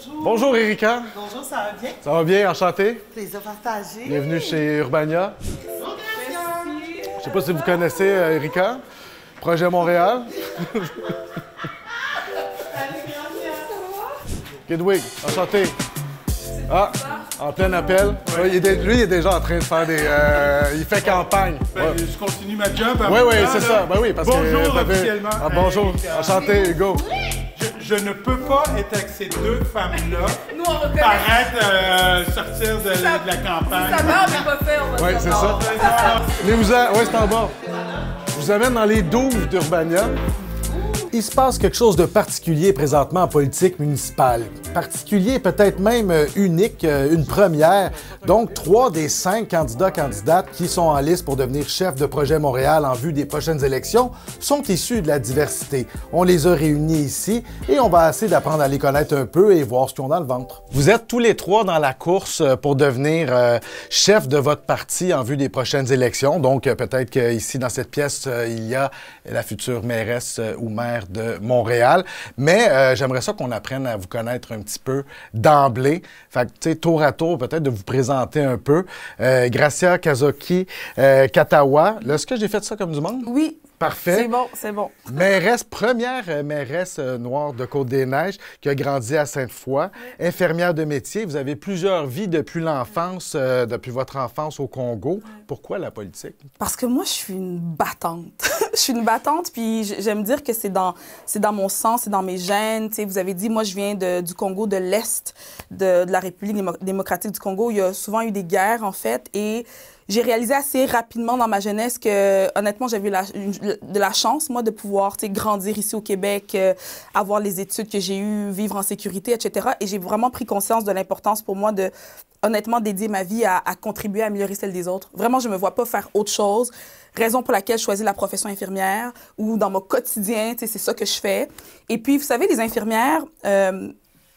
Bonjour Erika. Bonjour, ça va bien? Ça va bien, enchanté. Plaisir partagé. Bienvenue chez Urbania. Je sais pas si vous connaissez Erika, Projet Montréal. Kedwig, enchanté. Ah, en plein appel. Ouais, lui, il est déjà en train de faire des... il fait campagne. Ben, je continue ma job. Oui, oui, c'est ça. Ben oui, parce bonjour que officiellement. Ah, bonjour, enchanté, Hugo. Je ne peux pas être avec ces deux femmes-là. Nous, on reconnaît. Paraître sortir de la campagne. Ça va, mais pas fait, on va Oui, c'est ça. Oui, c'est en bas. Je vous amène dans les douves d'Urbania. Il se passe quelque chose de particulier présentement en politique municipale. Particulier, peut-être même unique, une première. Donc, 3 des 5 candidates qui sont en liste pour devenir chef de projet Montréal en vue des prochaines élections sont issus de la diversité. On les a réunis ici et on va essayer d'apprendre à les connaître un peu et voir ce qu'ils ont dans le ventre. Vous êtes tous les 3 dans la course pour devenir chef de votre parti en vue des prochaines élections. Donc, peut-être qu'ici, dans cette pièce, il y a la future mairesse ou maire de Montréal. Mais j'aimerais ça qu'on apprenne à vous connaître un petit peu d'emblée. Fait que, tu sais, tour à tour, peut-être de vous présenter un peu. Gracia Kazoki Katawa. Est-ce que j'ai fait ça comme du monde? Oui. Parfait. C'est bon, c'est bon. Première mairesse noire de Côte-des-Neiges qui a grandi à Sainte-Foy, infirmière de métier. Vous avez plusieurs vies depuis l'enfance, depuis votre enfance au Congo. Pourquoi la politique? Parce que moi, je suis une battante. Je suis une battante, puis j'aime dire que c'est dans mon sang, c'est dans mes gènes. T'sais, vous avez dit, moi, je viens du Congo, de l'Est de la République démocratique du Congo. Il y a souvent eu des guerres, en fait, et j'ai réalisé assez rapidement dans ma jeunesse que, honnêtement, j'avais de la chance, moi, de pouvoir grandir ici au Québec, avoir les études que j'ai eues, vivre en sécurité, etc. Et j'ai vraiment pris conscience de l'importance pour moi de, honnêtement, dédier ma vie à contribuer à améliorer celle des autres. Vraiment, je me vois pas faire autre chose. Raison pour laquelle je choisis la profession infirmière ou dans mon quotidien, c'est ça que je fais. Et puis, vous savez, les infirmières,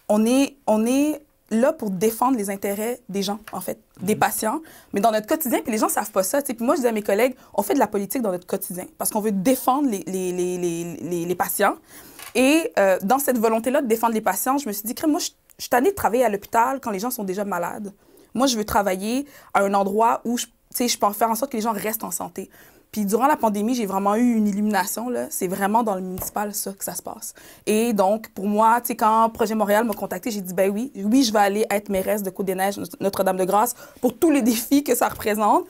on est là pour défendre les intérêts des gens, en fait, des patients, mais dans notre quotidien, puis les gens savent pas ça. Puis moi, je dis à mes collègues, on fait de la politique dans notre quotidien parce qu'on veut défendre les patients. Et dans cette volonté-là de défendre les patients, je me suis dit, moi, je suis tannée de travailler à l'hôpital quand les gens sont déjà malades. Moi, je veux travailler à un endroit où je peux faire en sorte que les gens restent en santé. Puis durant la pandémie, j'ai vraiment eu une illumination. C'est vraiment dans le municipal, ça, que ça se passe. Et donc, pour moi, quand Projet Montréal m'a contacté, j'ai dit, ben oui, je vais aller être mairesse de Côte-des-Neiges, Notre-Dame-de-Grâce, pour tous les défis que ça représente.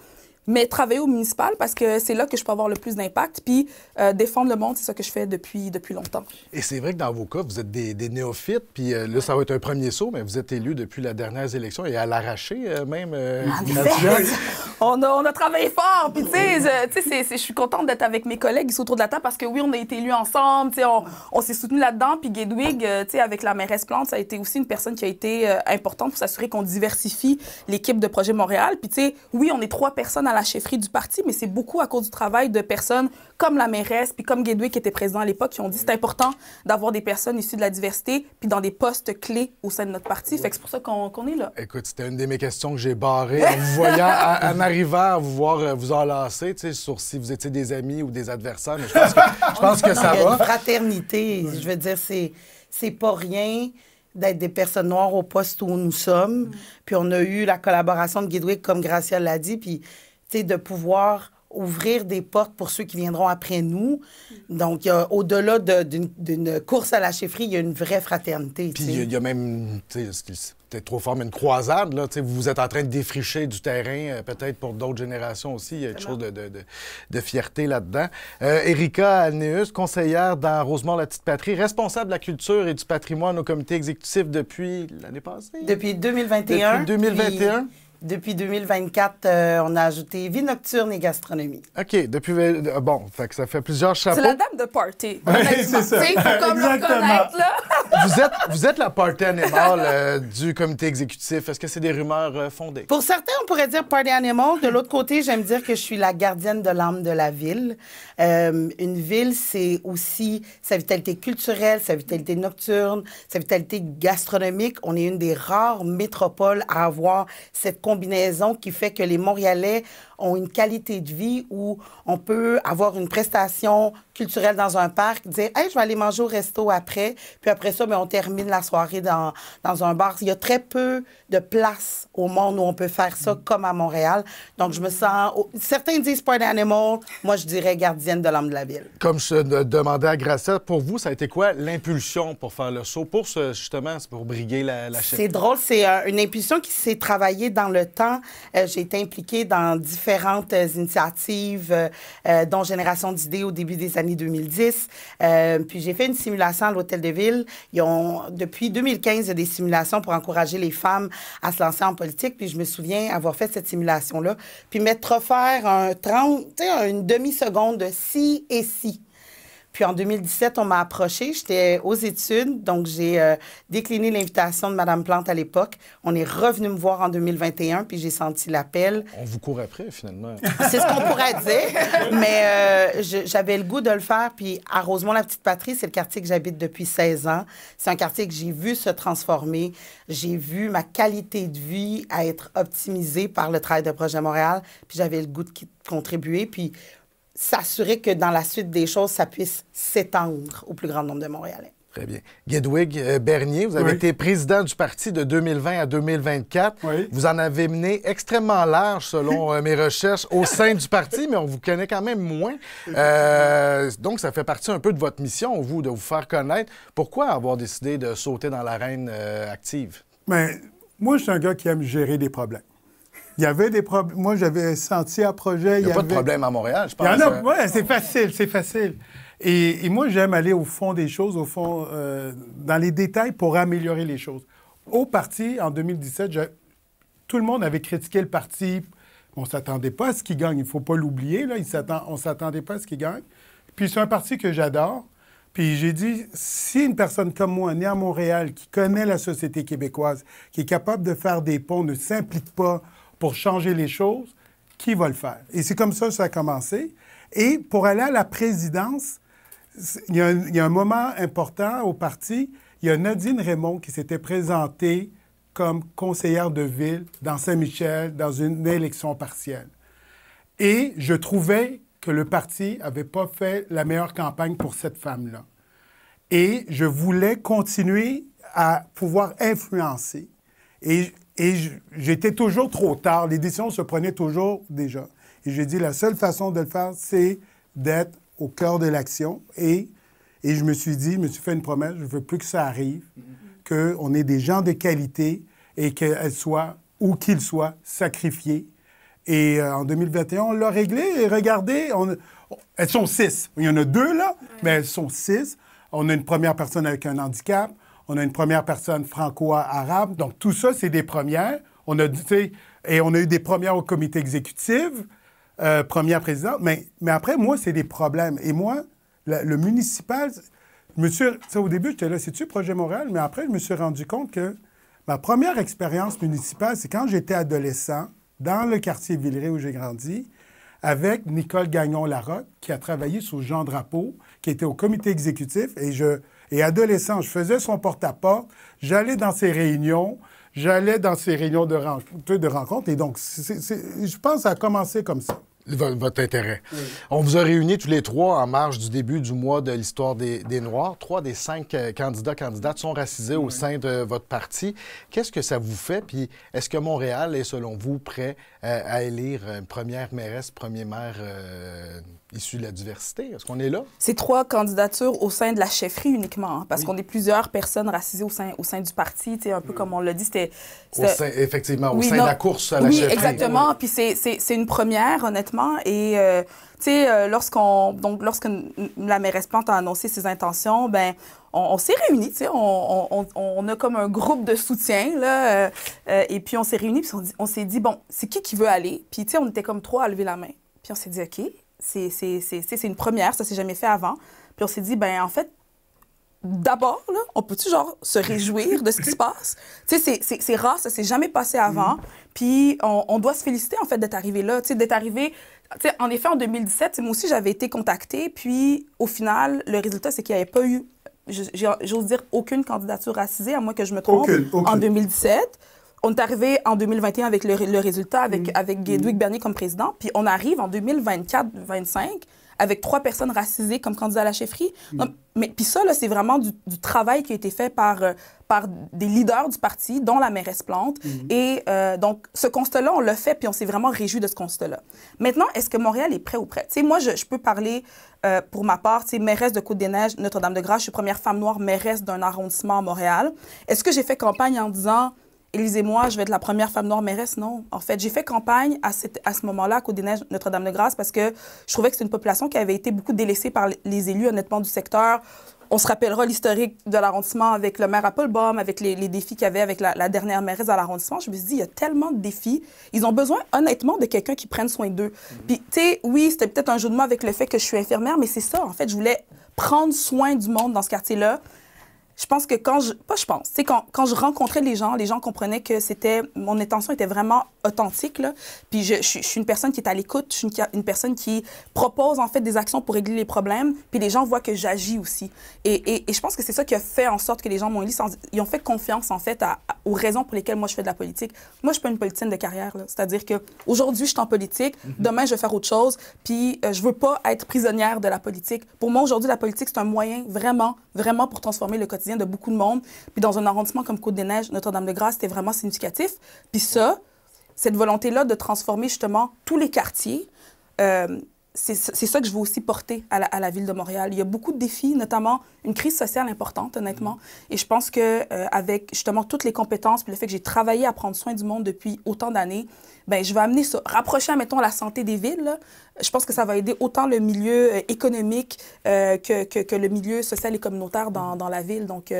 Mais travailler au municipal, parce que c'est là que je peux avoir le plus d'impact. Puis défendre le monde, c'est ça que je fais depuis longtemps. Et c'est vrai que dans vos cas, vous êtes des néophytes. Puis là, ça va être un premier saut, mais vous êtes élus depuis la dernière élection et à l'arraché, même. On a travaillé fort. Puis tu sais, je suis contente d'être avec mes collègues ici autour de la table parce que oui, on a été élus ensemble. On s'est soutenus là-dedans. Puis Gedwig, avec la mairesse Plante, ça a été aussi une personne qui a été importante pour s'assurer qu'on diversifie l'équipe de Projet Montréal. Puis tu sais, oui, on est 3 personnes à la chefferie du parti, mais c'est beaucoup à cause du travail de personnes comme la mairesse, puis comme Gedwig qui était président à l'époque, qui ont dit c'est important d'avoir des personnes issues de la diversité, puis dans des postes clés au sein de notre parti. Fait que c'est pour ça qu'on est là. Écoute, c'était une de mes questions que j'ai barrées en vous voyant, en arrivant à vous voir vous enlacer, tu sais, sur si vous étiez des amis ou des adversaires, mais je pense que ça va. Il y a une fraternité, je veux dire, c'est pas rien d'être des personnes noires au poste où nous sommes. Puis on a eu la collaboration de Gedwig, comme Gracia l'a dit, puis de pouvoir ouvrir des portes pour ceux qui viendront après nous. Donc, au-delà d'une course à la chefferie, il y a une vraie fraternité. Puis il y a même, c'est peut-être trop fort, mais une croisade, là, vous êtes en train de défricher du terrain, peut-être pour d'autres générations aussi. Il y a quelque chose de fierté là-dedans. Erika Alneus, conseillère dans Rosemont-la-Petite-Patrie, responsable de la culture et du patrimoine au comité exécutif depuis l'année passée? Depuis 2021. Depuis 2021? Depuis 2024, on a ajouté vie nocturne et gastronomie. OK. Depuis... bon, fait que ça fait plusieurs chapeaux. C'est la dame de party. C'est ça. Il faut comme le reconnaître, là. Vous êtes la party animal du comité exécutif. Est-ce que c'est des rumeurs fondées? Pour certains, on pourrait dire party animal. De l'autre côté, j'aime dire que je suis la gardienne de l'âme de la ville. Une ville, c'est aussi sa vitalité culturelle, sa vitalité nocturne, sa vitalité gastronomique. On est une des rares métropoles à avoir cette combinaison qui fait que les Montréalais ont une qualité de vie où on peut avoir une prestation culturel dans un parc, dire « Hey, je vais aller manger au resto après. » Puis après ça, on termine la soirée dans un bar. Il y a très peu de places au monde où on peut faire ça, comme à Montréal. Donc, je me sens... Certains disent « Party animal », moi, je dirais « gardienne de l'âme de la ville ». Comme je demandais à Gracia, pour vous, ça a été quoi l'impulsion pour faire le saut? Justement, c'est pour briguer la chef. C'est drôle, c'est une impulsion qui s'est travaillée dans le temps. J'ai été impliquée dans différentes initiatives, dont Génération d'idées au début des années 2010. Puis j'ai fait une simulation à l'Hôtel de Ville. Depuis 2015, il y a des simulations pour encourager les femmes à se lancer en politique. Puis je me souviens avoir fait cette simulation-là. Puis m'être offert une demi-seconde de si et si. Puis en 2017, on m'a approchée. J'étais aux études, donc j'ai décliné l'invitation de Mme Plante à l'époque. On est revenu me voir en 2021, puis j'ai senti l'appel. On vous court après, finalement. C'est ce qu'on pourrait dire, mais j'avais le goût de le faire. Puis à Rosemont-la-Petite-Patrie, c'est le quartier que j'habite depuis 16 ans. C'est un quartier que j'ai vu se transformer. J'ai vu ma qualité de vie à être optimisée par le travail de Projet Montréal. Puis j'avais le goût de contribuer. Puis s'assurer que dans la suite des choses, ça puisse s'étendre au plus grand nombre de Montréalais. Très bien. Guédouig Bernier, vous avez été président du parti de 2020 à 2024. Oui. Vous en avez mené extrêmement large, selon mes recherches, au sein du parti, mais on vous connaît quand même moins. Donc, ça fait partie un peu de votre mission, vous, de vous faire connaître. Pourquoi avoir décidé de sauter dans l'arène active? Bien, moi, je suis un gars qui aime gérer des problèmes. Il y avait des problèmes. Moi, j'avais senti un projet. Il n'y a pas de problème à Montréal, je pense. Oui, c'est facile, c'est facile. Et moi, j'aime aller au fond des choses, dans les détails pour améliorer les choses. Au parti, en 2017, tout le monde avait critiqué le parti. On ne s'attendait pas à ce qu'il gagne. Il ne faut pas l'oublier, là. On ne s'attendait pas à ce qu'il gagne. Puis c'est un parti que j'adore. Puis j'ai dit, si une personne comme moi, née à Montréal, qui connaît la société québécoise, qui est capable de faire des ponts, ne s'implique pas pour changer les choses, qui va le faire? Et c'est comme ça que ça a commencé. Et pour aller à la présidence, il y a un moment important au parti. Il y a Nadine Raymond qui s'était présentée comme conseillère de ville dans Saint-Michel, dans une élection partielle. Et je trouvais que le parti n'avait pas fait la meilleure campagne pour cette femme-là. Et je voulais continuer à pouvoir influencer. Et j'étais toujours trop tard. Les décisions se prenaient toujours déjà. Et j'ai dit, la seule façon de le faire, c'est d'être au cœur de l'action. Et je me suis fait une promesse, je ne veux plus que ça arrive, qu'on ait des gens de qualité et qu'elles soient, où qu'ils soient, sacrifiés. Et en 2021, on l'a réglé. Et regardez, elles sont 6. Il y en a 2, là, mais elles sont 6. On a une première personne avec un handicap. On a une première personne franco-arabe. Donc, tout ça, c'est des premières. On a eu des premières au comité exécutif, première présidente. Mais après, moi, c'est des problèmes. Et moi, le municipal, au début, j'étais là, c'est-tu Projet Montréal? Mais après, je me suis rendu compte que ma première expérience municipale, c'est quand j'étais adolescent, dans le quartier Villeray où j'ai grandi, avec Nicole Gagnon-Larocque, qui a travaillé sous Jean Drapeau, qui était au comité exécutif. Et adolescent, je faisais son porte-à-porte, j'allais dans ses réunions de rencontres. Et donc, je pense que ça a commencé comme ça. Votre intérêt. Oui. On vous a réunis tous les trois en marge du début du mois de l'histoire des Noirs. 3 des 5 candidates sont racisés au sein de votre parti. Qu'est-ce que ça vous fait? Puis est-ce que Montréal est, selon vous, prêt à élire une première mairesse, premier maire issu de la diversité? Est-ce qu'on est là? C'est 3 candidatures au sein de la chefferie uniquement, parce qu'on est plusieurs personnes racisées au sein du parti. Un peu comme on l'a dit, effectivement, au sein de la course à la chefferie. Oui, exactement. Puis c'est une première, honnêtement. Et, lorsque la mairesse Plante a annoncé ses intentions, ben on s'est réunis, on a comme un groupe de soutien, là, et puis on s'est réunis, puis on s'est dit, bon, c'est qui veut aller? Puis, on était comme 3 à lever la main. Puis on s'est dit, OK, c'est une première, ça s'est jamais fait avant. Puis on s'est dit, ben en fait, d'abord, là, on peut-tu genre se réjouir de ce qui se passe? C'est rare, ça s'est jamais passé avant. Puis on doit se féliciter, en fait, d'être arrivé là, d'être arrivé... en effet, en 2017, moi aussi, j'avais été contactée. Puis, au final, le résultat, c'est qu'il n'y avait pas eu, j'ose dire, aucune candidature racisée, à moins que je me trompe, en 2017. On est arrivé en 2021 avec le résultat, avec Guédouig Bernier comme président. Puis, on arrive en 2024-2025 avec 3 personnes racisées comme candidats à la chefferie. Non, mais puis ça, là, c'est vraiment du travail qui a été fait par des leaders du parti, dont la mairesse Plante. Et donc, ce constat-là, on l'a fait, puis on s'est vraiment réjoui de ce constat-là. Maintenant, est-ce que Montréal est prêt ou prêt? Tu sais, moi, je peux parler pour ma part, tu sais, mairesse de Côte-des-Neiges, Notre-Dame-de-Grâce, je suis première femme noire mairesse d'un arrondissement à Montréal. Est-ce que j'ai fait campagne en disant... Élise et moi, je vais être la première femme noire mairesse? Non. En fait, j'ai fait campagne à ce moment-là à Côte-des-Neiges, Notre-Dame-de-Grâce, parce que je trouvais que c'est une population qui avait été beaucoup délaissée par les élus, honnêtement, du secteur. On se rappellera l'historique de l'arrondissement avec le maire Applebaum, avec les défis qu'il y avait avec la dernière mairesse à l'arrondissement. Je me suis dit, il y a tellement de défis. Ils ont besoin, honnêtement, de quelqu'un qui prenne soin d'eux. Puis, tu sais, oui, c'était peut-être un jeu de mots avec le fait que je suis infirmière, mais c'est ça, en fait. Je voulais prendre soin du monde dans ce quartier-là. Je pense que quand je rencontrais les gens comprenaient que mon intention était vraiment authentique, là. Puis je suis une personne qui est à l'écoute, je suis une personne qui propose, en fait, des actions pour régler les problèmes, puis les gens voient que j'agis aussi. Et je pense que c'est ça qui a fait en sorte que les gens m'ont élu. Ils ont fait confiance, en fait, aux raisons pour lesquelles moi, je fais de la politique. Moi, je suis pas une politicienne de carrière, là. C'est-à-dire qu'aujourd'hui, je suis en politique, demain, je vais faire autre chose, puis je veux pas être prisonnière de la politique. Pour moi, aujourd'hui, la politique, c'est un moyen vraiment, vraiment pour transformer le quotidien de beaucoup de monde. Puis dans un arrondissement comme Côte-des-Neiges, Notre-Dame-de-Grâce, c'était vraiment significatif. Puis ça, cette volonté-là de transformer justement tous les quartiers, c'est ça que je veux aussi porter à la Ville de Montréal. Il y a beaucoup de défis, notamment une crise sociale importante, honnêtement. Et je pense que avec justement toutes les compétences, puis le fait que j'ai travaillé à prendre soin du monde depuis autant d'années, ben je vais amener ça, rapprocher, mettons, la santé des villes, là. Je pense que ça va aider autant le milieu économique que le milieu social et communautaire dans la ville. Donc,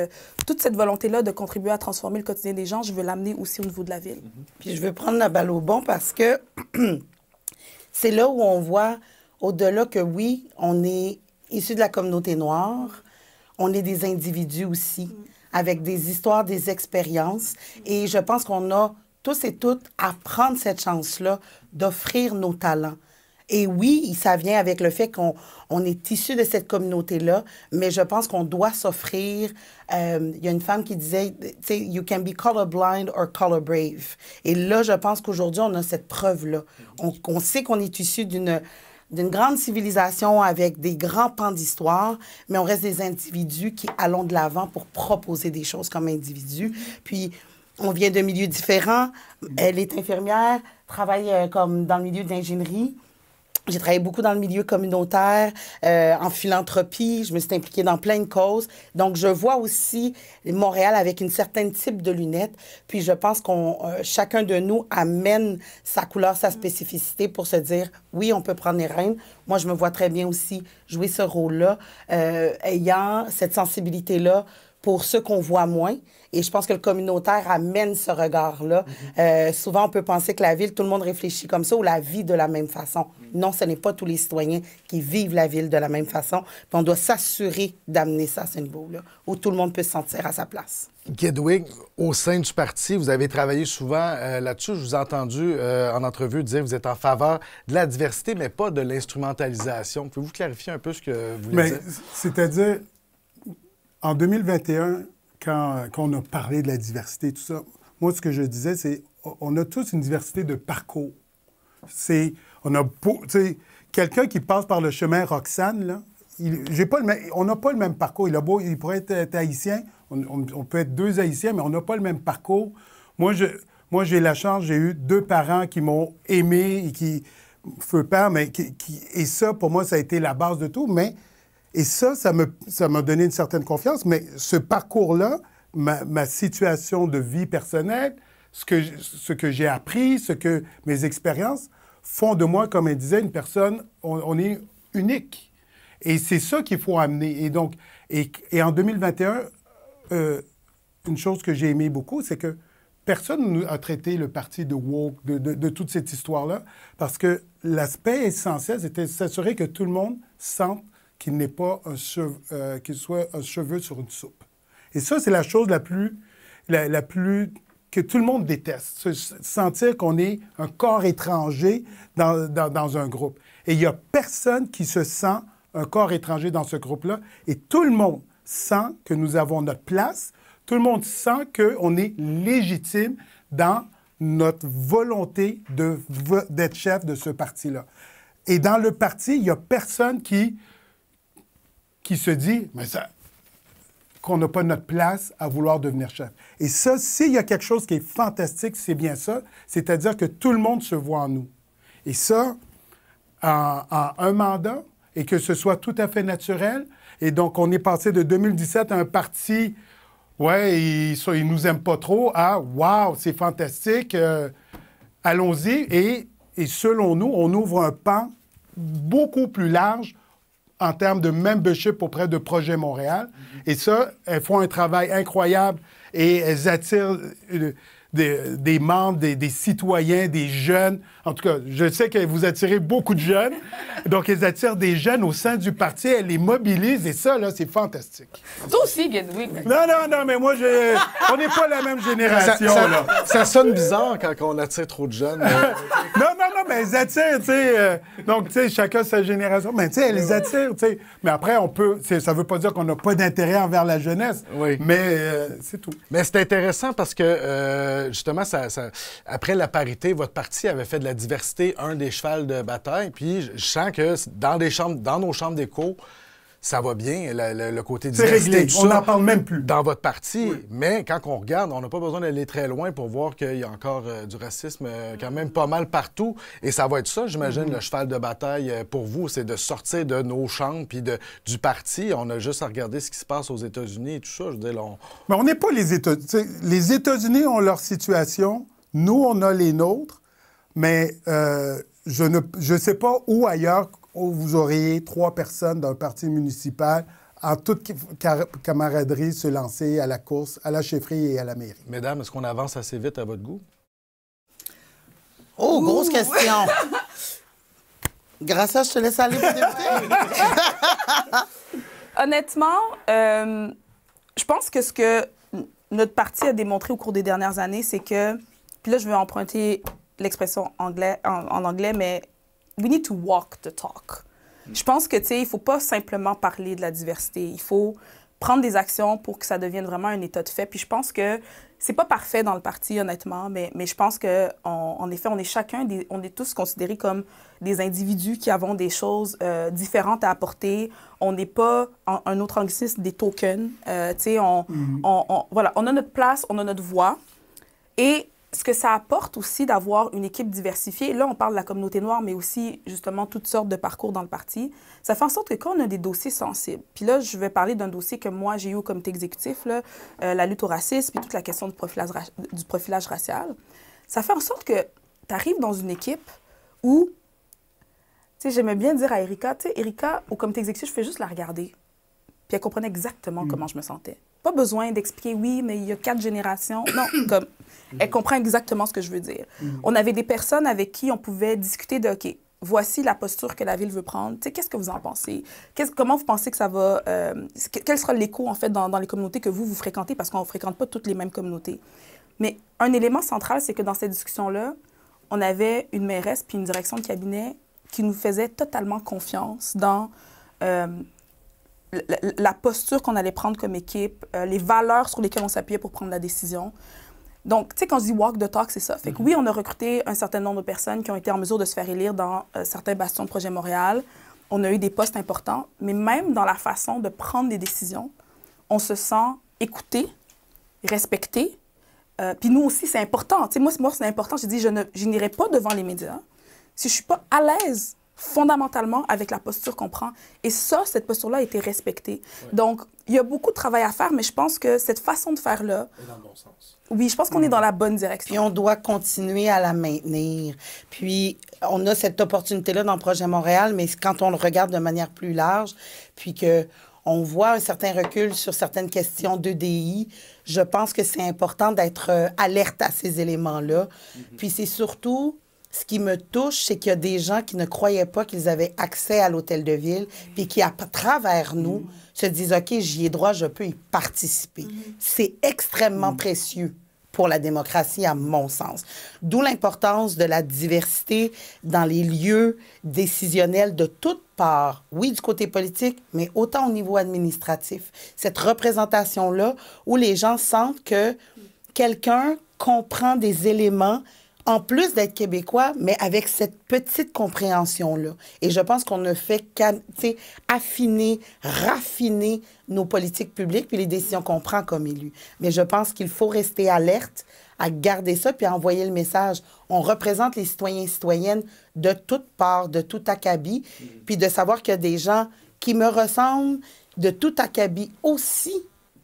toute cette volonté-là de contribuer à transformer le quotidien des gens, je veux l'amener aussi au niveau de la ville. Puis je veux prendre la balle au bon parce que c'est là où on voit, au-delà que oui, on est issus de la communauté noire, on est des individus aussi, avec des histoires, des expériences. Et je pense qu'on a tous et toutes à prendre cette chance-là d'offrir nos talents. Et oui, ça vient avec le fait qu'on est issu de cette communauté-là, mais je pense qu'on doit s'offrir. Il y a une femme qui disait, tu sais, you can be colorblind or color brave. Et là, je pense qu'aujourd'hui, on a cette preuve-là. On sait qu'on est issu d'une grande civilisation avec des grands pans d'histoire, mais on reste des individus qui allons de l'avant pour proposer des choses comme individus. Puis, on vient de milieux différents. Elle est infirmière, travaille comme dans le milieu de l'ingénierie. J'ai travaillé beaucoup dans le milieu communautaire, en philanthropie. Je me suis impliquée dans plein de causes. Donc, je vois aussi Montréal avec une certaine type de lunettes. Puis, je pense qu'on chacun de nous amène sa couleur, sa spécificité pour se dire, oui, on peut prendre les rênes. Moi, je me vois très bien aussi jouer ce rôle-là, ayant cette sensibilité-là pour ceux qu'on voit moins. Et je pense que le communautaire amène ce regard-là. Souvent, on peut penser que la ville, tout le monde réfléchit comme ça ou la vit de la même façon. Non, ce n'est pas tous les citoyens qui vivent la ville de la même façon. Puis on doit s'assurer d'amener ça à ce niveau-là, où tout le monde peut se sentir à sa place. Gedwig, au sein du parti, vous avez travaillé souvent là-dessus. Je vous ai entendu en entrevue dire que vous êtes en faveur de la diversité, mais pas de l'instrumentalisation. Pouvez-vous clarifier un peu ce que vous voulez dire? C'est-à-dire, en 2021, quand on a parlé de la diversité, tout ça, moi, ce que je disais, c'est on a tous une diversité de parcours. On a quelqu'un qui passe par le chemin Roxane, là, on n'a pas le même parcours. Il pourrait être haïtien, on peut être 2 haïtiens, mais on n'a pas le même parcours. Moi, j'ai la chance, j'ai eu 2 parents qui m'ont aimé et qui, feu père, mais et ça, pour moi, ça a été la base de tout, et ça m'a donné une certaine confiance, mais ce parcours-là, ma situation de vie personnelle, ce que j'ai appris, mes expériences font de moi, comme elle disait, une personne, on est unique. Et c'est ça qu'il faut amener. Et donc, et en 2021, une chose que j'ai aimé beaucoup, c'est que personne n'a traité le parti de woke, de toute cette histoire-là, parce que l'aspect essentiel, c'était de s'assurer que tout le monde sente qu'il n'est pas qu'il soit un cheveu sur une soupe. Et ça, c'est la chose la plus que tout le monde déteste, sentir qu'on est un corps étranger dans un groupe. Et il n'y a personne qui se sent un corps étranger dans ce groupe-là. Et tout le monde sent que nous avons notre place. Tout le monde sent qu'on est légitime dans notre volonté d'être chef de ce parti-là. Et dans le parti, il n'y a personne qui se dit mais ça, qu'on n'a pas notre place à vouloir devenir chef. Et ça, s'il y a quelque chose qui est fantastique, c'est bien ça, c'est-à-dire que tout le monde se voit en nous. Et ça, en un mandat, et que ce soit tout à fait naturel. Et donc, on est passé de 2017 à un parti, ouais, ils nous aiment pas trop, à wow, c'est fantastique, allons-y. Et selon nous, on ouvre un pan beaucoup plus large en termes de membership auprès de Projet Montréal. Et ça, elles font un travail incroyable et elles attirent des membres, des citoyens, des jeunes. En tout cas, je sais que vous attirez beaucoup de jeunes. Donc, elles attirent des jeunes au sein du parti, elles les mobilisent et ça, là, c'est fantastique. Toi aussi, Gedwig. Non, mais moi, on n'est pas la même génération, là. Ça sonne bizarre quand on attire trop de jeunes. Non, mais elles attirent, tu sais. Donc, tu sais, chacun sa génération. Mais, tu sais, elles les attirent, tu sais. Mais après, ça ne veut pas dire qu'on n'a pas d'intérêt envers la jeunesse. Oui. Mais c'est tout. Mais c'est intéressant parce que, justement, après la parité, votre parti avait fait de la diversité un des chevals de bataille. Puis, je sens que dans nos chambres d'écho, ça va bien, le côté diversité. C'est réglé, on n'en parle même plus. Dans votre parti. Oui. Mais quand on regarde, on n'a pas besoin d'aller très loin pour voir qu'il y a encore du racisme quand même pas mal partout. Et ça va être ça, j'imagine, le cheval de bataille pour vous, c'est de sortir de nos chambres puis du parti. On a juste à regarder ce qui se passe aux États-Unis et tout ça. Je veux dire, Mais on n'est pas les États-Unis. Les États-Unis ont leur situation, nous, on a les nôtres, mais je ne sais pas où ailleurs où vous auriez 3 personnes d'un parti municipal en toute camaraderie se lancer à la course, à la chefferie et à la mairie. Mesdames, est-ce qu'on avance assez vite à votre goût? Oh, grosse question. Gracia, je te laisse aller pour débuter. Honnêtement, je pense que ce que notre parti a démontré au cours des dernières années, c'est que, puis là, je vais emprunter l'expression en anglais, mais we need to walk the talk. Je pense que, tu sais, il ne faut pas simplement parler de la diversité. Il faut prendre des actions pour que ça devienne vraiment un état de fait. Puis je pense que c'est pas parfait dans le parti, honnêtement, mais je pense qu'en effet, on est tous considérés comme des individus qui avons des choses différentes à apporter. On n'est pas, un autre anglicisme, des tokens. Tu sais, voilà, on a notre place, on a notre voix. Et ce que ça apporte aussi d'avoir une équipe diversifiée, là, on parle de la communauté noire, mais aussi, justement, toutes sortes de parcours dans le parti, ça fait en sorte que quand on a des dossiers sensibles, puis là, je vais parler d'un dossier que moi, j'ai eu au comité exécutif, là, la lutte au racisme, puis toute la question du profilage racial, ça fait en sorte que tu arrives dans une équipe où, tu sais, j'aimais bien dire à Erika, tu sais, Erika, au comité exécutif, je fais juste la regarder. Puis elle comprenait exactement comment je me sentais. Pas besoin d'expliquer, oui, mais il y a 4 générations. Non, comme, elle comprend exactement ce que je veux dire. On avait des personnes avec qui on pouvait discuter de, OK, voici la posture que la ville veut prendre. Tu sais, qu'est-ce que vous en pensez? Comment vous pensez que ça va... quel sera l'écho, en fait, dans les communautés que vous fréquentez? Parce qu'on ne fréquente pas toutes les mêmes communautés. Mais un élément central, c'est que dans cette discussion-là, on avait une mairesse puis une direction de cabinet qui nous faisait totalement confiance dans... la posture qu'on allait prendre comme équipe, les valeurs sur lesquelles on s'appuyait pour prendre la décision. Donc, tu sais, quand je dis walk the talk, c'est ça. Fait que oui, on a recruté un certain nombre de personnes qui ont été en mesure de se faire élire dans certains bastions de Projet Montréal. On a eu des postes importants, mais même dans la façon de prendre des décisions, on se sent écouté, respecté. Puis nous aussi, c'est important. Tu sais, moi c'est important. J'ai dit, je n'irai pas devant les médias si je ne suis pas à l'aise fondamentalement avec la posture qu'on prend. Et ça, cette posture-là a été respectée. Ouais. Donc, il y a beaucoup de travail à faire, mais je pense que cette façon de faire-là... est dans le bon sens. Oui, je pense qu'on est dans la bonne direction. Puis on doit continuer à la maintenir. Puis on a cette opportunité-là dans le Projet Montréal, mais quand on le regarde de manière plus large, puis qu'on voit un certain recul sur certaines questions d'EDI, je pense que c'est important d'être alerte à ces éléments-là. Puis c'est surtout... Ce qui me touche, c'est qu'il y a des gens qui ne croyaient pas qu'ils avaient accès à l'hôtel de ville, puis qui, à travers nous, se disent « OK, j'y ai droit, je peux y participer ». C'est extrêmement précieux pour la démocratie, à mon sens. D'où l'importance de la diversité dans les lieux décisionnels de toutes parts. Oui, du côté politique, mais autant au niveau administratif. Cette représentation-là où les gens sentent que quelqu'un comprend des éléments en plus d'être québécois, mais avec cette petite compréhension-là. Et je pense qu'on ne fait qu'affiner, raffiner nos politiques publiques puis les décisions qu'on prend comme élus. Mais je pense qu'il faut rester alerte à garder ça puis à envoyer le message. On représente les citoyens et citoyennes de toutes parts, de tout acabit, puis de savoir qu'il y a des gens qui me ressemblent de tout acabit aussi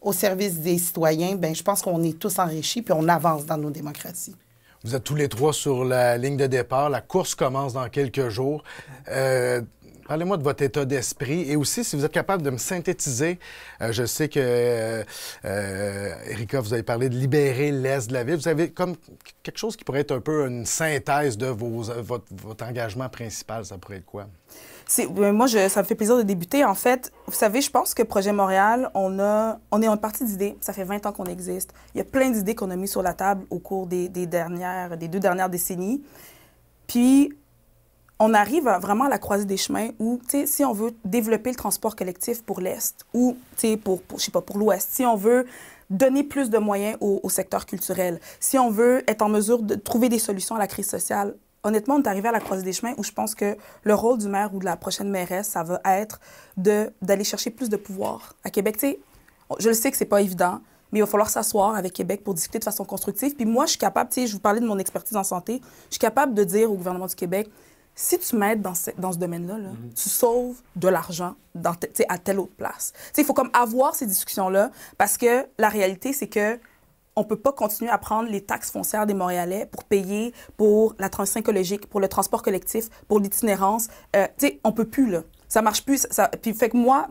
au service des citoyens. Bien, je pense qu'on est tous enrichis puis on avance dans nos démocraties. Vous êtes tous les trois sur la ligne de départ. La course commence dans quelques jours. Parlez-moi de votre état d'esprit et aussi si vous êtes capable de me synthétiser. Je sais que, Erika, vous avez parlé de libérer l'Est de la ville. Vous avez comme quelque chose qui pourrait être un peu une synthèse de votre engagement principal. Ça pourrait être quoi? Moi, ça me fait plaisir de débuter. En fait, vous savez, je pense que Projet Montréal, on est un parti d'idées. Ça fait 20 ans qu'on existe. Il y a plein d'idées qu'on a mises sur la table au cours des 2 dernières décennies. Puis, on arrive vraiment à la croisée des chemins où, tu sais, si on veut développer le transport collectif pour l'Est ou, tu sais, pour l'Ouest, si on veut donner plus de moyens au secteur culturel, si on veut être en mesure de trouver des solutions à la crise sociale, honnêtement, on est arrivé à la croisée des chemins où je pense que le rôle du maire ou de la prochaine mairesse, ça va être d'aller chercher plus de pouvoir à Québec. Tu sais, je le sais que c'est pas évident, mais il va falloir s'asseoir avec Québec pour discuter de façon constructive. Puis moi, je suis capable, tu sais, je vous parlais de mon expertise en santé, je suis capable de dire au gouvernement du Québec, si tu m'aides dans ce domaine-là, là, tu sauves de l'argent à telle autre place. Tu sais, il faut comme avoir ces discussions-là parce que la réalité, c'est que on ne peut pas continuer à prendre les taxes foncières des Montréalais pour payer pour la transition écologique, pour le transport collectif, pour l'itinérance. Tu sais, on ne peut plus, là. Ça ne marche plus. Puis fait que moi,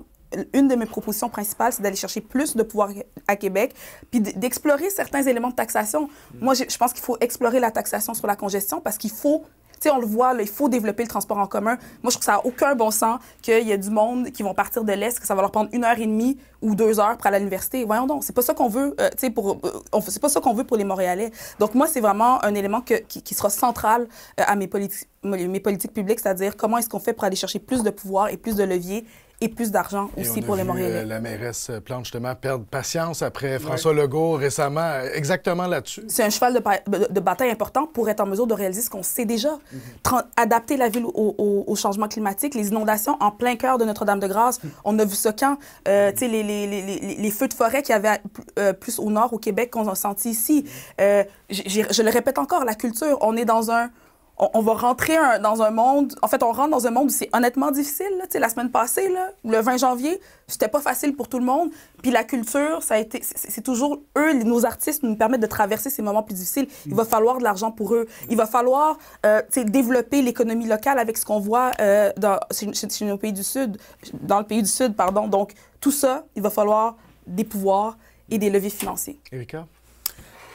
une de mes propositions principales, c'est d'aller chercher plus de pouvoir à Québec, puis d'explorer certains éléments de taxation. Moi, je pense qu'il faut explorer la taxation sur la congestion parce qu'il faut... Tu sais, on le voit, là, il faut développer le transport en commun. Moi, je trouve que ça n'a aucun bon sens qu'il y ait du monde qui vont partir de l'Est, que ça va leur prendre 1h30 ou 2 heures pour aller à l'université. Voyons donc, c'est pas ça qu'on veut, tu sais, c'est pas ça qu'on veut pour les Montréalais. Donc, moi, c'est vraiment un élément qui sera central à mes politiques publiques, c'est-à-dire comment est-ce qu'on fait pour aller chercher plus de pouvoir et plus de leviers et plus d'argent aussi pour les Montréalais. La mairesse Plante, justement, perdre patience après François Legault récemment, exactement là-dessus. C'est un cheval de bataille important pour être en mesure de réaliser ce qu'on sait déjà. Adapter la ville au changement climatique, les inondations en plein cœur de Notre-Dame-de-Grâce. On a vu ça quand, tu sais, les feux de forêt qu'il y avait plus au nord, au Québec, qu'on a senti ici. Je le répète encore, la culture, on est dans un... On va rentrer dans un monde... En fait, on rentre dans un monde où c'est honnêtement difficile. Là. La semaine passée, là, le 20 janvier, c'était pas facile pour tout le monde. Puis la culture, ça a été... C'est toujours eux, nos artistes, nous permettent de traverser ces moments plus difficiles. Il va falloir de l'argent pour eux. Il va falloir développer l'économie locale avec ce qu'on voit chez nos pays du Sud, dans le pays du Sud, pardon. Donc, tout ça, il va falloir des pouvoirs et des leviers financiers. Erika?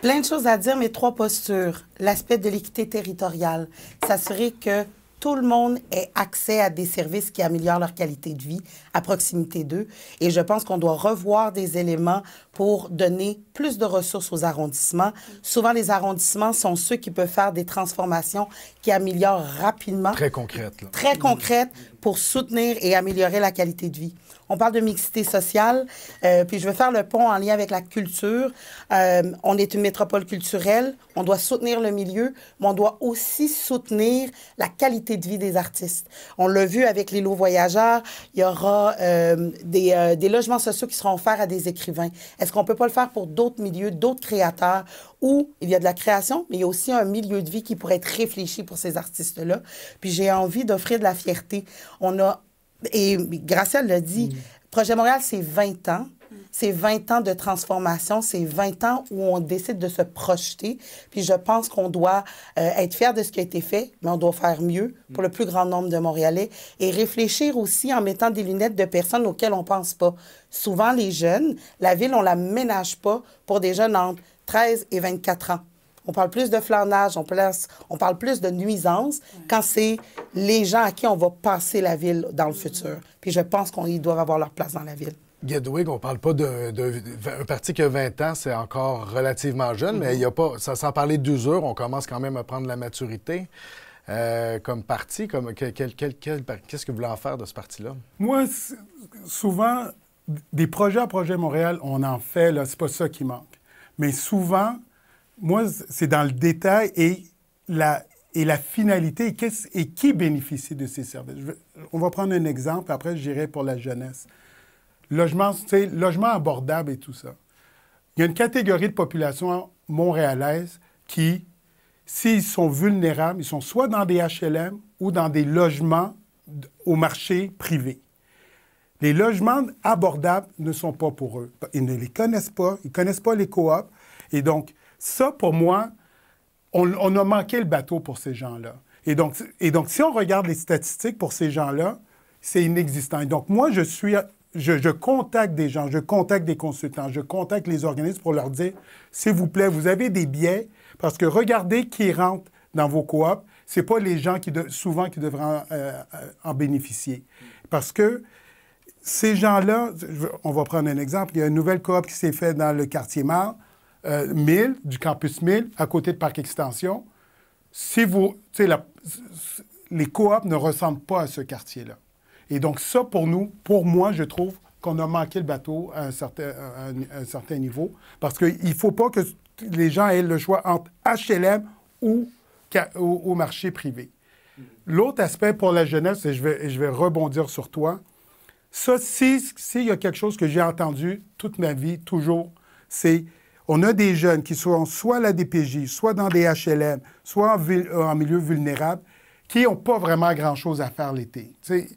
Plein de choses à dire, mais 3 postures. L'aspect de l'équité territoriale, s'assurer que tout le monde ait accès à des services qui améliorent leur qualité de vie à proximité d'eux. Et je pense qu'on doit revoir des éléments pour donner plus de ressources aux arrondissements. Souvent, les arrondissements sont ceux qui peuvent faire des transformations qui améliorent rapidement. Très concrètes. Là. Très concrètes pour soutenir et améliorer la qualité de vie. On parle de mixité sociale, puis je veux faire le pont en lien avec la culture. On est une métropole culturelle, on doit soutenir le milieu, mais on doit aussi soutenir la qualité de vie des artistes. On l'a vu avec les lots voyageurs, il y aura des logements sociaux qui seront offerts à des écrivains. Est-ce qu'on ne peut pas le faire pour d'autres milieux, d'autres créateurs, où il y a de la création, mais il y a aussi un milieu de vie qui pourrait être réfléchi pour ces artistes-là. Puis j'ai envie d'offrir de la fierté. On a... Et Gracia l'a dit, Projet Montréal, c'est 20 ans. C'est 20 ans de transformation. C'est 20 ans où on décide de se projeter. Puis je pense qu'on doit être fiers de ce qui a été fait, mais on doit faire mieux pour le plus grand nombre de Montréalais et réfléchir aussi en mettant des lunettes de personnes auxquelles on ne pense pas. Souvent, les jeunes, la ville, on ne la ménage pas pour des jeunes entre 13 et 24 ans. On parle plus de flanage, on parle plus de nuisance quand c'est les gens à qui on va passer la ville dans le futur. Puis je pense qu'ils doivent avoir leur place dans la ville. Guédouig, on ne parle pas d'un parti qui a 20 ans, c'est encore relativement jeune, mais il y a pas, sans parler d'usure, on commence quand même à prendre la maturité. Comme parti, qu'est-ce que vous voulez en faire de ce parti-là? Moi, souvent, des projets à Projet Montréal, on en fait, là, c'est pas ça qui manque. Mais souvent, moi, c'est dans le détail et la finalité et qui bénéficie de ces services. On va prendre un exemple, après je dirais pour la jeunesse. Logement, tu sais, logement abordable et tout ça. Il y a une catégorie de population montréalaise qui, s'ils sont vulnérables, ils sont soit dans des HLM ou dans des logements au marché privé. Les logements abordables ne sont pas pour eux. Ils ne les connaissent pas, ils ne connaissent pas les coops. Et donc, ça, pour moi, on a manqué le bateau pour ces gens-là. Et donc, si on regarde les statistiques pour ces gens-là, c'est inexistant. Et donc, moi, je contacte des gens, je contacte des consultants, je contacte les organismes pour leur dire, s'il vous plaît, vous avez des biais, parce que regardez qui rentre dans vos coops, ce n'est pas les gens souvent qui devraient en bénéficier. Parce que ces gens-là, on va prendre un exemple, il y a une nouvelle coop qui s'est faite dans le quartier Mar, 1000, du campus 1000, à côté de Parc Extension. Si vous, les coops ne ressemblent pas à ce quartier-là. Et donc ça, pour moi, je trouve qu'on a manqué le bateau à un certain niveau, parce qu'il ne faut pas que les gens aient le choix entre HLM ou au marché privé. L'autre aspect pour la jeunesse, et je vais rebondir sur toi, ça, s'il y a quelque chose que j'ai entendu toute ma vie, toujours, c'est on a des jeunes qui sont soit à la DPJ, soit dans des HLM, soit en milieu vulnérable, qui n'ont pas vraiment grand-chose à faire l'été. T'sais.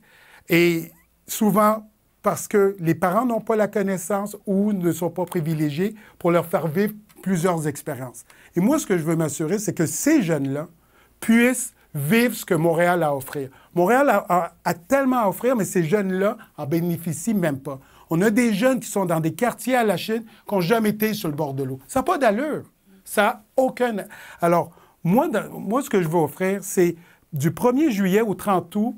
Et souvent, parce que les parents n'ont pas la connaissance ou ne sont pas privilégiés pour leur faire vivre plusieurs expériences. Et moi, ce que je veux m'assurer, c'est que ces jeunes-là puissent vivre ce que Montréal a à offrir. Montréal a tellement à offrir, mais ces jeunes-là en bénéficient même pas. On a des jeunes qui sont dans des quartiers à la Chine qui n'ont jamais été sur le bord de l'eau. Ça n'a pas d'allure. Ça n'a aucun... Alors, moi, ce que je veux offrir, c'est du 1er juillet au 30 août,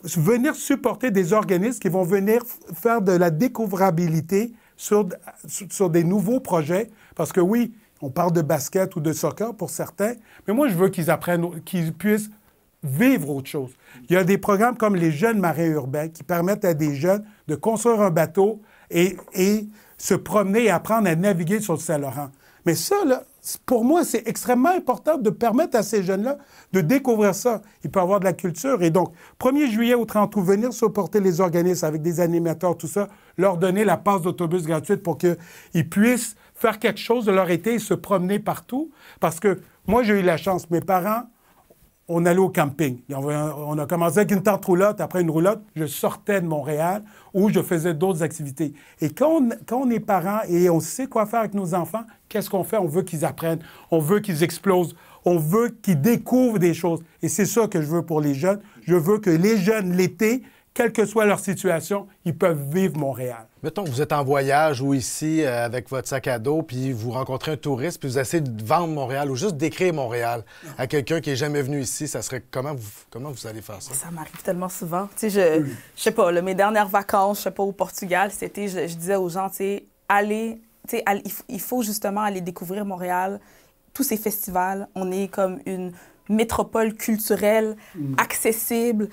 venir supporter des organismes qui vont venir faire de la découvrabilité sur des nouveaux projets. Parce que oui, on parle de basket ou de soccer pour certains, mais moi, je veux qu'ils apprennent, qu'ils puissent vivre autre chose. Il y a des programmes comme les Jeunes Marins Urbains qui permettent à des jeunes de construire un bateau et se promener et apprendre à naviguer sur le Saint-Laurent. Mais ça, là, pour moi, c'est extrêmement important de permettre à ces jeunes-là de découvrir ça. Il peut y avoir de la culture. Et donc, 1er juillet au 30 août, venir supporter les organismes avec des animateurs, tout ça, leur donner la passe d'autobus gratuite pour qu'ils puissent faire quelque chose de leur été et se promener partout. Parce que moi, j'ai eu la chance. Mes parents, on allait au camping. On a commencé avec une tente roulotte. Après une roulotte, je sortais de Montréal où je faisais d'autres activités. Et quand on est parents et on sait quoi faire avec nos enfants, qu'est-ce qu'on fait? On veut qu'ils apprennent. On veut qu'ils explosent. On veut qu'ils découvrent des choses. Et c'est ça que je veux pour les jeunes. Je veux que les jeunes, l'été, quelle que soit leur situation, ils peuvent vivre Montréal. Mettons que vous êtes en voyage ou ici avec votre sac à dos, puis vous rencontrez un touriste, puis vous essayez de vendre Montréal ou juste décrire Montréal à quelqu'un qui n'est jamais venu ici, ça serait comment vous allez faire ça? Ça m'arrive tellement souvent. Tu sais, je sais pas, mes dernières vacances, je sais pas, au Portugal, c'était, je disais aux gens, tu sais, il faut justement aller découvrir Montréal, tous ces festivals. On est comme une métropole culturelle, accessible.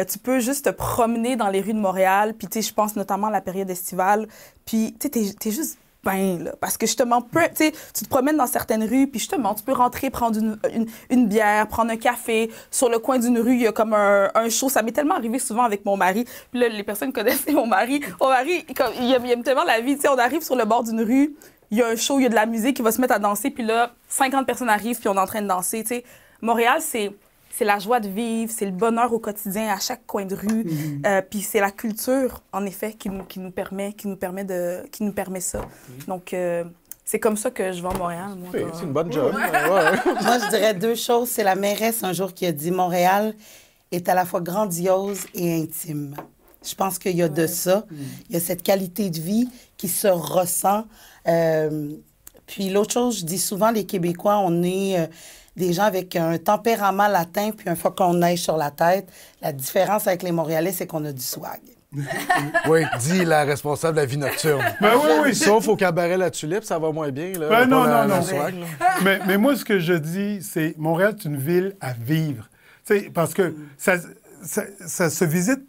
Tu peux juste te promener dans les rues de Montréal, puis tu sais, je pense notamment à la période estivale, puis tu sais, t'es juste bien, là, parce que justement, tu te promènes dans certaines rues, puis justement, tu peux rentrer, prendre une bière, prendre un café. Sur le coin d'une rue, il y a comme un show. Ça m'est tellement arrivé souvent avec mon mari. Puis là, les personnes connaissaient mon mari. Mon mari, il aime tellement la vie. Tu sais, on arrive sur le bord d'une rue, il y a un show, il y a de la musique, il va se mettre à danser, puis là, 50 personnes arrivent, puis on est en train de danser, tu sais. Montréal, c'est la joie de vivre, c'est le bonheur au quotidien, à chaque coin de rue. Puis c'est la culture, en effet, qui nous permet ça. Donc, c'est comme ça que je vais à Montréal. Moi, oui, c'est une bonne job. Moi, je dirais deux choses. C'est la mairesse, un jour, qui a dit « Montréal est à la fois grandiose et intime ». Je pense qu'il y a de ça. Il y a cette qualité de vie qui se ressent. Puis l'autre chose, je dis souvent, les Québécois, on est... des gens avec un tempérament latin, puis une fois qu'on neige sur la tête, la différence avec les Montréalais, c'est qu'on a du swag. Oui, dit la responsable de la vie nocturne. Ben oui. Sauf au cabaret La Tulipe, ça va moins bien. Là, ben non. Swag, mais moi, ce que je dis, c'est Montréal est une ville à vivre. T'sais, parce que ça se visite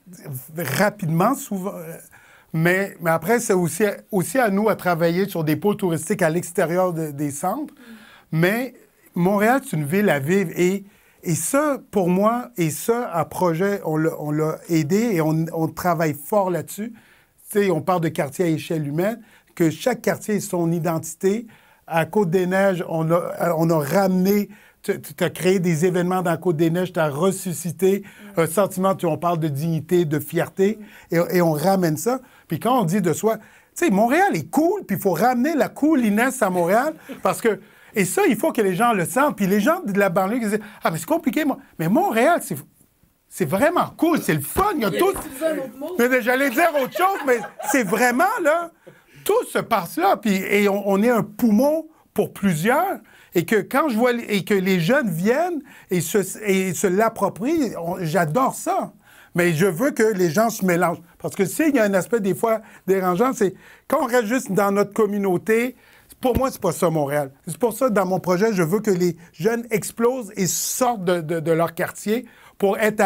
rapidement, souvent. Mais après, c'est aussi à nous à travailler sur des pôles touristiques à l'extérieur des centres. Mais Montréal, c'est une ville à vivre et Et ça, pour moi, et ça, à projet, on l'a aidé et on travaille fort là-dessus. Tu sais, on parle de quartier à échelle humaine, que chaque quartier ait son identité. À Côte-des-Neiges, on a ramené, tu as créé des événements dans Côte-des-Neiges, tu as ressuscité un sentiment, on parle de dignité, de fierté, et on ramène ça. Puis quand on dit de soi, tu sais, Montréal est cool, puis il faut ramener la cooliness à Montréal, parce que, et ça, il faut que les gens le sentent. Puis les gens de la banlieue qui disent, ah, mais c'est compliqué, moi. Mais Montréal, c'est vraiment cool, c'est le fun, il y a tout. Mais j'allais dire autre chose, mais c'est vraiment, là, tout se passe là, puis et on est un poumon pour plusieurs, et que quand je vois, et que les jeunes viennent et se l'approprient, j'adore ça. Mais je veux que les gens se mélangent. Parce que s'il y a un aspect des fois dérangeant, c'est quand on reste juste dans notre communauté, pour moi, c'est pas ça, Montréal. C'est pour ça, dans mon projet, je veux que les jeunes explosent et sortent de leur quartier pour être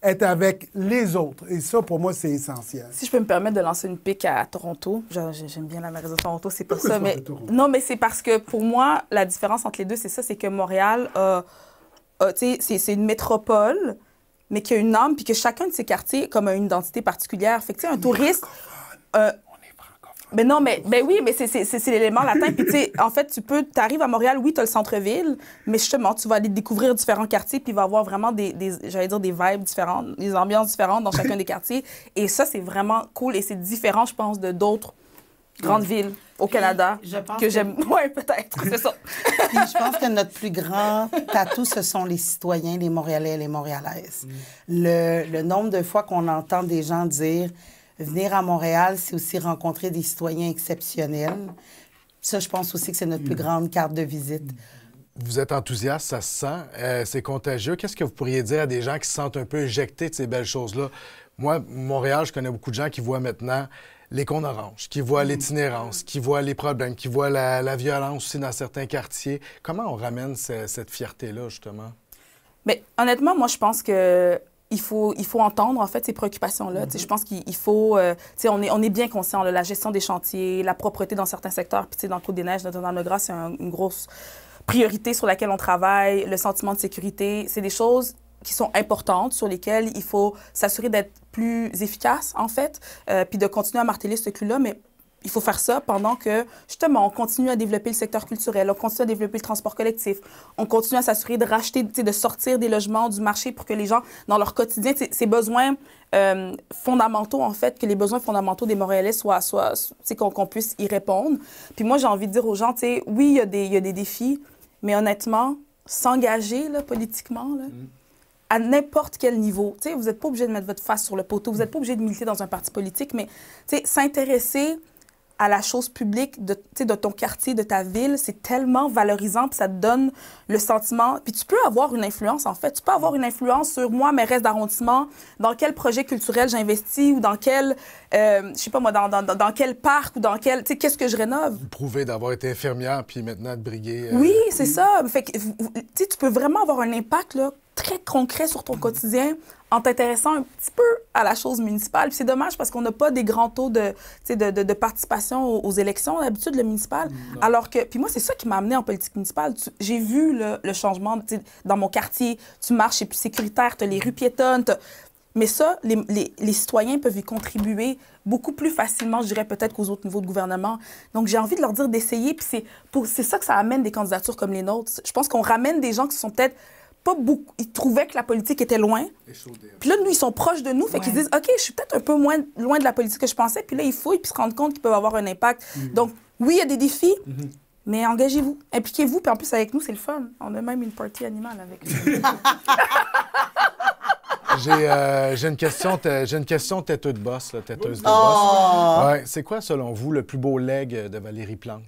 être avec les autres. Et ça, pour moi, c'est essentiel. Si je peux me permettre de lancer une pique à Toronto, j'aime bien la mairie de Toronto, c'est pas ça, mais... Non, mais c'est parce que, pour moi, la différence entre les deux, c'est ça, c'est que Montréal, tu sais, c'est une métropole, mais qui a une âme, puis que chacun de ces quartiers comme a une identité particulière. Fait que, tu sais, un touriste... Mais non, mais oui, mais c'est l'élément latin. Puis, tu sais, en fait, tu arrives à Montréal, oui, tu as le centre-ville, mais justement, tu vas aller découvrir différents quartiers, puis il va y avoir vraiment j'allais dire, des vibes différentes, des ambiances différentes dans chacun des quartiers. Et ça, c'est vraiment cool et c'est différent, je pense, de d'autres grandes villes au Canada que j'aime. Oui, peut-être, c'est ça. Puis je pense que notre plus grand atout, ce sont les citoyens, les Montréalais et les Montréalaises. Le nombre de fois qu'on entend des gens dire... Venir à Montréal, c'est aussi rencontrer des citoyens exceptionnels. Ça, je pense aussi que c'est notre plus grande carte de visite. Vous êtes enthousiaste, ça se sent. C'est contagieux. Qu'est-ce que vous pourriez dire à des gens qui se sentent un peu éjectés de ces belles choses-là? Moi, Montréal, je connais beaucoup de gens qui voient maintenant les cônes oranges, qui voient l'itinérance, qui voient les problèmes, qui voient la violence aussi dans certains quartiers. Comment on ramène cette fierté-là, justement? Bien, honnêtement, moi, je pense que il faut entendre, en fait, ces préoccupations-là. Je pense qu'il faut... on est bien conscient de la gestion des chantiers, la propreté dans certains secteurs. Puis, dans le Côte-des-Neiges, Notre-Dame-le-Gras, c'est une grosse priorité sur laquelle on travaille. Le sentiment de sécurité, c'est des choses qui sont importantes, sur lesquelles il faut s'assurer d'être plus efficace, en fait, puis de continuer à marteler ce clou-là. Mais il faut faire ça pendant que, justement, on continue à développer le secteur culturel, on continue à développer le transport collectif, on continue à s'assurer de racheter, de sortir des logements du marché pour que les gens, dans leur quotidien, ces besoins fondamentaux, en fait, que les besoins fondamentaux des Montréalais qu'on puisse y répondre. Puis moi, j'ai envie de dire aux gens, oui, il y a des défis, mais honnêtement, s'engager là, politiquement, là, à n'importe quel niveau. Vous n'êtes pas obligé de mettre votre face sur le poteau, vous n'êtes pas obligé de militer dans un parti politique, mais s'intéresser à la chose publique de ton quartier, de ta ville, c'est tellement valorisant, puis ça te donne le sentiment... Puis tu peux avoir une influence, en fait. Tu peux avoir une influence sur moi, mes restes d'arrondissement, dans quel projet culturel j'investis, ou dans quel, je sais pas moi, dans quel parc, ou dans quel... Tu sais, qu'est-ce que je rénove? Vous prouvez d'avoir été infirmière, puis maintenant de briguer... Oui, c'est ça. Fait que, tu peux vraiment avoir un impact, là, très concret sur ton quotidien en t'intéressant un petit peu à la chose municipale. Puis c'est dommage parce qu'on n'a pas des grands taux de participation aux élections, d'habitude, le municipal. Non. Alors que... Puis moi, c'est ça qui m'a amené en politique municipale. J'ai vu le changement dans mon quartier. Tu marches, c'est plus sécuritaire, tu as les rues piétonnes. Mais ça, les citoyens peuvent y contribuer beaucoup plus facilement, je dirais, peut-être qu'aux autres niveaux de gouvernement. Donc, j'ai envie de leur dire d'essayer. Puis c'est ça que ça amène des candidatures comme les nôtres. Je pense qu'on ramène des gens qui sont peut-être pas beaucoup... Ils trouvaient que la politique était loin. Puis là, nous, ils sont proches de nous. Fait qu'ils disent, OK, je suis peut-être un peu moins loin de la politique que je pensais. Puis là, ils fouillent puis se rendent compte qu'ils peuvent avoir un impact. Donc, oui, il y a des défis, mais engagez-vous. Impliquez-vous. Puis en plus, avec nous, c'est le fun. On a même une partie animale avec nous. J'ai une question têteuse de boss, là, têteuse de boss. Ouais, c'est quoi, selon vous, le plus beau leg de Valérie Plante?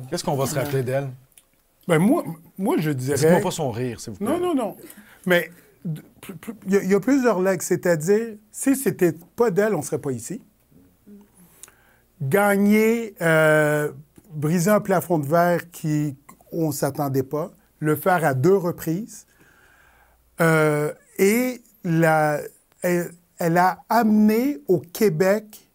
Qu'est-ce qu'on va se rappeler d'elle? Ben moi, je dirais... Dites-moi pas son rire, s'il vous plaît. Non. Mais il y a plusieurs legs. C'est-à-dire, si c'était pas d'elle, on ne serait pas ici. Gagner, briser un plafond de verre on ne s'attendait pas, le faire à 2 reprises. Et elle a amené au Québec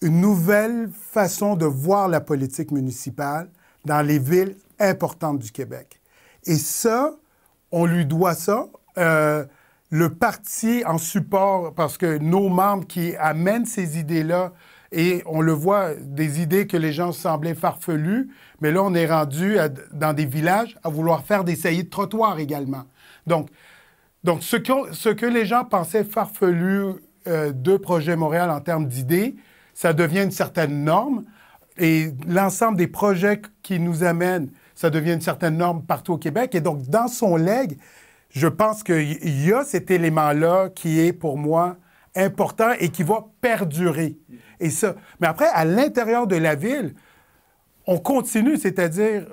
une nouvelle façon de voir la politique municipale dans les villes importantes du Québec. Et ça, on lui doit ça. Le parti en support, parce que nos membres qui amènent ces idées-là, et on le voit, des idées que les gens semblaient farfelues, mais là, on est rendu dans des villages à vouloir faire des saillies de trottoirs également. Donc ce que les gens pensaient farfelu de Projet Montréal en termes d'idées, ça devient une certaine norme. Et l'ensemble des projets qui nous amènent, ça devient une certaine norme partout au Québec. Et donc, dans son legs, je pense qu'il y a cet élément-là qui est, pour moi, important et qui va perdurer. Et ça. Mais après, à l'intérieur de la ville, on continue, c'est-à-dire,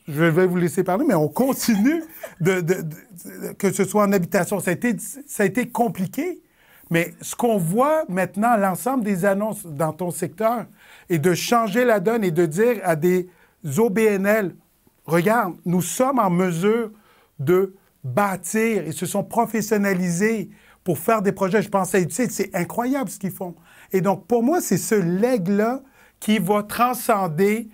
je vais vous laisser parler, mais on continue que ce soit en habitation. Ça a été compliqué. Mais ce qu'on voit maintenant, l'ensemble des annonces dans ton secteur, est de changer la donne et de dire à des OBNL, regarde, nous sommes en mesure de bâtir, ils se sont professionnalisés pour faire des projets. Je pense à UTIL, c'est incroyable ce qu'ils font. Et donc, pour moi, c'est ce legs-là qui va transcender,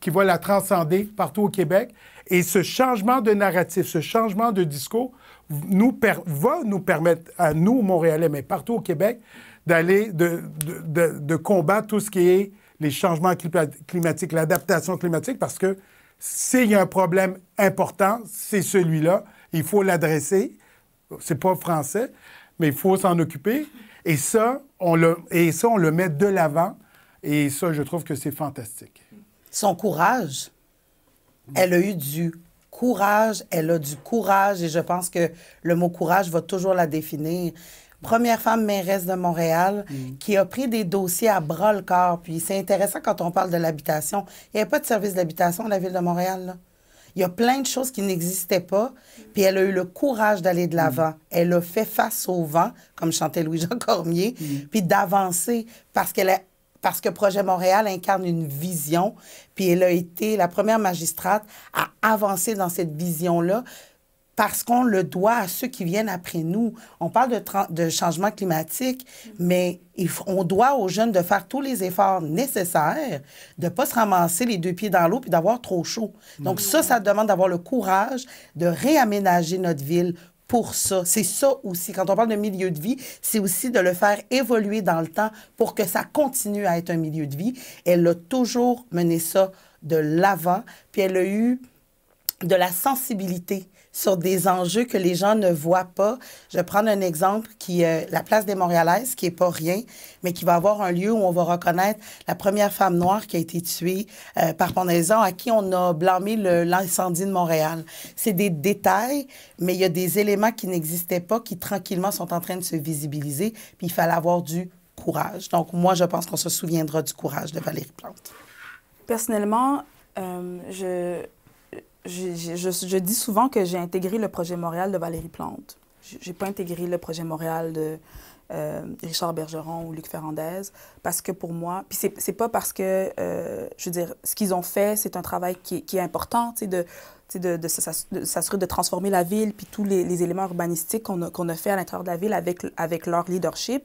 qui va la transcender partout au Québec. Et ce changement de narratif, ce changement de discours va nous permettre, à nous, Montréalais, mais partout au Québec, d'aller, de combattre tout ce qui est les changements climatiques, l'adaptation climatique, parce que s'il y a un problème important, c'est celui-là. Il faut l'adresser. C'est pas français, mais il faut s'en occuper. Et ça, on le met de l'avant. Et ça, je trouve que c'est fantastique. Son courage. Elle a eu du courage. Elle a du courage. Et je pense que le mot courage va toujours la définir. Première femme mairesse de Montréal qui a pris des dossiers à bras-le-corps. Puis c'est intéressant quand on parle de l'habitation. Il n'y avait pas de service d'habitation à la Ville de Montréal, là. Il y a plein de choses qui n'existaient pas, puis elle a eu le courage d'aller de l'avant. Elle a fait face au vent, comme chantait Louis-Jean Cormier, puis d'avancer parce que Projet Montréal incarne une vision, puis elle a été la première magistrate à avancer dans cette vision-là, parce qu'on le doit à ceux qui viennent après nous. On parle de changement climatique, mais on doit aux jeunes de faire tous les efforts nécessaires, de ne pas se ramasser les deux pieds dans l'eau puis d'avoir trop chaud. Donc ça demande d'avoir le courage de réaménager notre ville pour ça. C'est ça aussi. Quand on parle de milieu de vie, c'est aussi de le faire évoluer dans le temps pour que ça continue à être un milieu de vie. Elle a toujours mené ça de l'avant, puis elle a eu de la sensibilité sur des enjeux que les gens ne voient pas. Je vais prendre un exemple qui est la place des Montréalaises, qui n'est pas rien, mais qui va avoir un lieu où on va reconnaître la première femme noire qui a été tuée par pendaison, à qui on a blâmé l'incendie de Montréal. C'est des détails, mais il y a des éléments qui n'existaient pas, qui tranquillement sont en train de se visibiliser, puis il fallait avoir du courage. Donc moi, je pense qu'on se souviendra du courage de Valérie Plante. Personnellement, je dis souvent que j'ai intégré le projet Montréal de Valérie Plante. Je n'ai pas intégré le projet Montréal de Richard Bergeron ou Luc Ferrandez, parce que pour moi, puis c'est pas parce que, je veux dire, ce qu'ils ont fait, c'est un travail qui est important, tu sais, de s'assurer de transformer la ville, puis tous les éléments urbanistiques qu'on a fait à l'intérieur de la ville avec leur leadership.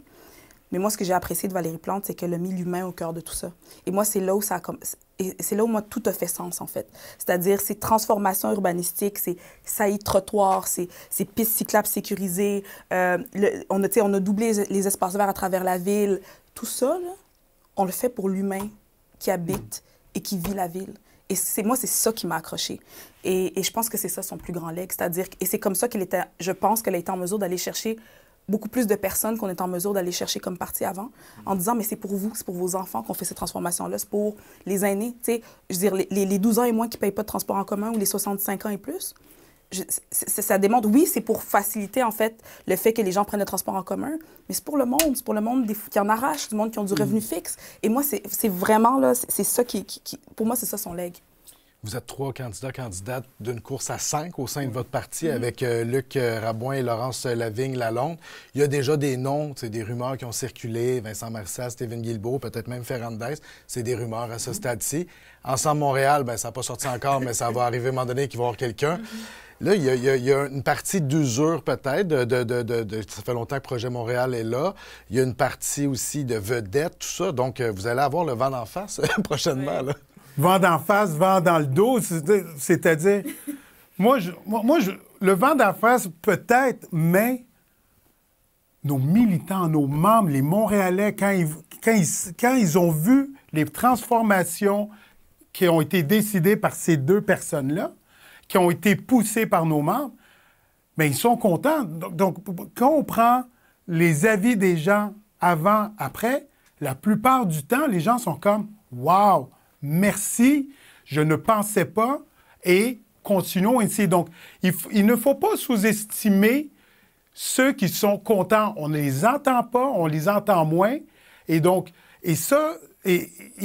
Mais moi, ce que j'ai apprécié de Valérie Plante, c'est qu'elle a mis l'humain au cœur de tout ça. Et moi, c'est là où c'est là où moi, tout a fait sens, en fait. C'est-à-dire ces transformations urbanistiques, ces saillies de trottoirs, ces pistes cyclables sécurisées, on a doublé les espaces verts à travers la ville. Tout ça, là, on le fait pour l'humain qui habite et qui vit la ville. Et moi, c'est ça qui m'a accrochée. Et je pense que c'est ça son plus grand legs. C'est-à-dire, et c'est comme ça je pense qu'elle a été en mesure d'aller chercher beaucoup plus de personnes qu'on est en mesure d'aller chercher comme parti avant, en disant, mais c'est pour vous, c'est pour vos enfants qu'on fait cette transformation-là, c'est pour les aînés, tu sais, je veux dire, les 12 ans et moins qui ne payent pas de transport en commun ou les 65 ans et plus, ça démontre, oui, c'est pour faciliter, en fait, le fait que les gens prennent le transport en commun, mais c'est pour le monde qui en arrache, du monde qui ont du revenu fixe. Et moi, c'est vraiment, là, c'est ça pour moi, c'est ça son legs. Vous êtes 3 candidates d'une course à 5 au sein de votre parti avec Luc Rabouin et Laurence Lavigne-Lalonde. Il y a déjà des noms, des rumeurs qui ont circulé, Vincent Marissal, Stephen Guilbeault, peut-être même Ferrandez. C'est des rumeurs à ce stade-ci. Ensemble Montréal, ça n'a pas sorti encore, mais ça va arriver à un moment donné qu'il va y avoir quelqu'un. Là, il y a une partie d'usure peut-être, ça fait longtemps que Projet Montréal est là. Il y a une partie aussi de vedettes, tout ça. Donc, vous allez avoir le vent d'en face prochainement, là. Vent d'en face, vent dans le dos, c'est-à-dire, le vent d'en face, peut-être, mais nos militants, nos membres, les Montréalais, quand ils ont vu les transformations qui ont été décidées par ces deux personnes-là, qui ont été poussées par nos membres, bien, ils sont contents. Donc, quand on prend les avis des gens avant, après, la plupart du temps, les gens sont comme « Wow, merci, je ne pensais pas » et continuons ainsi. Donc, il ne faut pas sous-estimer ceux qui sont contents. On ne les entend pas, on les entend moins. Et donc, il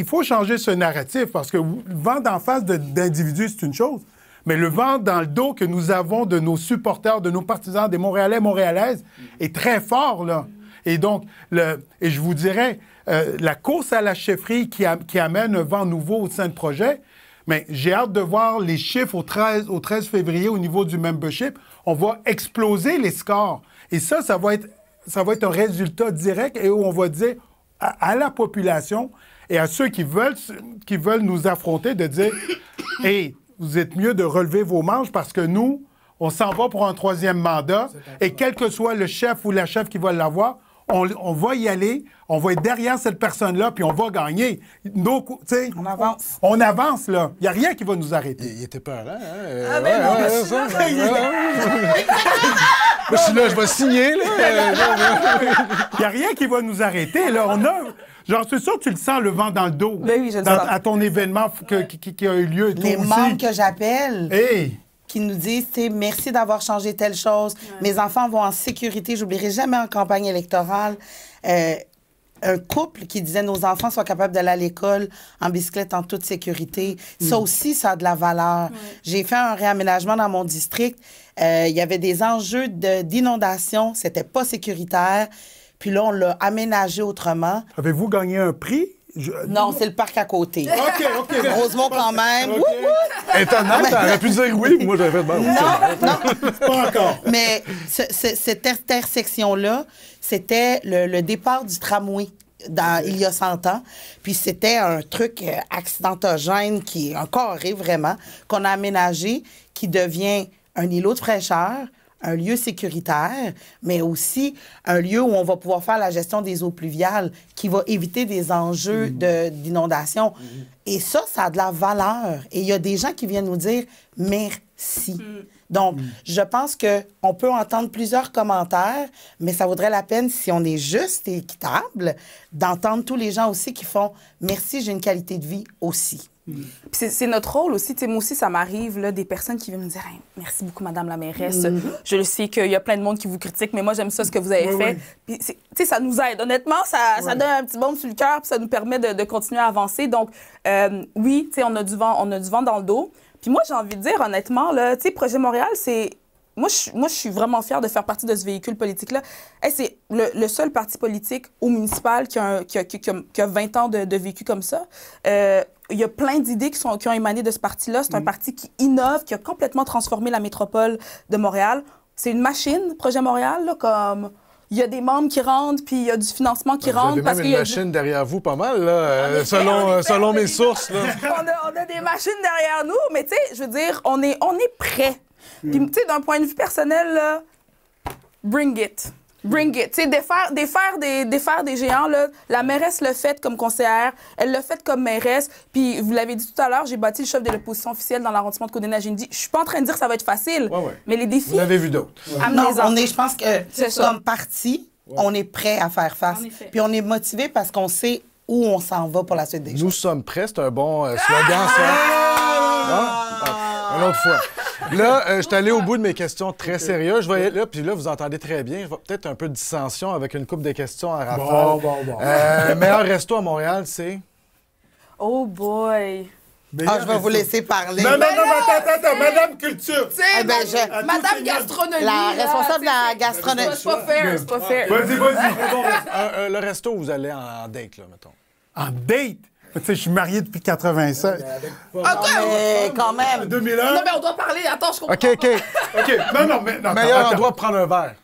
faut changer ce narratif parce que le vent d'en face d'individus, c'est une chose. Mais le vent dans le dos que nous avons de nos supporters, de nos partisans, des Montréalais, Montréalaises, est très fort, là. Et donc, et je vous dirais, la course à la chefferie qui amène un vent nouveau au sein de projet, mais j'ai hâte de voir les chiffres au 13 février au niveau du membership. On va exploser les scores. Et ça va être un résultat direct et où on va dire à la population et à ceux qui veulent nous affronter de dire « Hey, vous êtes mieux de relever vos manches parce que nous, on s'en va pour un 3e mandat et quel que soit le chef ou la chef qui va l'avoir, on va y aller, on va être derrière cette personne-là, puis on va gagner. Donc, tu sais, On avance. On avance, là. Il n'y a rien qui va nous arrêter. Il était peur, hein? Ah, ben non, mais je suis là. Moi, je suis là, je vais signer, là. Il n'y a rien qui va nous arrêter, là. J'en suis sûr que tu le sens, le vent dans le dos. Ben oui, je le sens. À ton événement qui a eu lieu. Et toi Les aussi. membres que j'appelle, Hey! qui nous disent, tu sais, merci d'avoir changé telle chose. Mes enfants vont en sécurité. J'oublierai jamais en campagne électorale. Un couple qui disait nos enfants soient capables d'aller à l'école en bicyclette en toute sécurité. Ça aussi, ça a de la valeur. J'ai fait un réaménagement dans mon district. Il y avait des enjeux d'inondation. C'était pas sécuritaire. Puis là, on l'a aménagé autrement. Avez-vous gagné un prix? Non, c'est le parc à côté. OK. Rosemont quand même. OK. Wouh, wouh! Étonnant, t'aurais pu dire oui, puis moi, j'avais fait bon. Non. Pas encore. Mais cette intersection-là, c'était le départ du tramway il y a 100 ans. Puis c'était un truc accidentogène qui est un carré vraiment, qu'on a aménagé, qui devient un îlot de fraîcheur, un lieu sécuritaire, mais aussi un lieu où on va pouvoir faire la gestion des eaux pluviales, qui va éviter des enjeux d'inondation. Et ça a de la valeur. Et il y a des gens qui viennent nous dire « merci ». Donc, je pense qu'on peut entendre plusieurs commentaires, mais ça vaudrait la peine, si on est juste et équitable, d'entendre tous les gens aussi qui font « merci, j'ai une qualité de vie aussi ». Puis c'est notre rôle aussi. Tu sais, moi aussi, ça m'arrive, là, des personnes qui viennent me dire hey, « Merci beaucoup, Madame la mairesse. Je le sais qu'il y a plein de monde qui vous critique, mais moi, j'aime ça, ce que vous avez fait. Puis, tu sais, ça nous aide. Honnêtement, ça donne un petit baume sur le cœur, puis ça nous permet de continuer à avancer. Donc, oui, tu sais, on a du vent dans le dos. Puis moi, j'ai envie de dire, honnêtement, là, tu sais, Projet Montréal, c'est... Moi, je suis vraiment fière de faire partie de ce véhicule politique-là. Hey, c'est le seul parti politique au municipal qui a 20 ans de vécu comme ça. Il y a plein d'idées qui ont émané de ce parti-là. C'est un parti qui innove, qui a complètement transformé la métropole de Montréal. C'est une machine, Projet Montréal, là, comme... Il y a des membres qui rentrent, puis il y a du financement qui rentre. Vous avez même une machine derrière vous, pas mal, là, selon mes sources. Là. On a des machines derrière nous, mais tu sais, je veux dire, on est prêts. Puis, tu sais, d'un point de vue personnel, là, bring it. Bring it. Tu sais, défaire des géants, là, la mairesse l'a fait comme conseillère, elle l'a fait comme mairesse, puis vous l'avez dit tout à l'heure, j'ai bâti le chef de l'opposition officielle dans l'arrondissement de Côte-des-Neiges. Je suis pas en train de dire que ça va être facile, mais les défis... Vous avez vu d'autres. Non, je pense que comme parti, on est prêt à faire face. Puis on est motivé parce qu'on sait où on s'en va pour la suite des choses. Nous sommes prêts, c'est un bon slogan, ça. Une autre fois. Là, je suis allé au bout de mes questions très sérieuses. Je vais là, puis là, vous entendez très bien. Je vais peut-être un peu de dissension avec une couple de questions à rafale. Bon. Meilleur resto à Montréal, c'est? Oh boy! Je vais vous laisser parler. Non, attends, Madame Culture. Madame Gastronomie. La responsable de la gastronomie. C'est pas fair. Vas-y. Le resto où vous allez en date, là, mettons. En date? Tu sais, je suis marié depuis 87. Mais quand même. 2001. Non, mais on doit parler. Attends, je comprends. OK. Non. Meilleur endroit pour prendre un verre.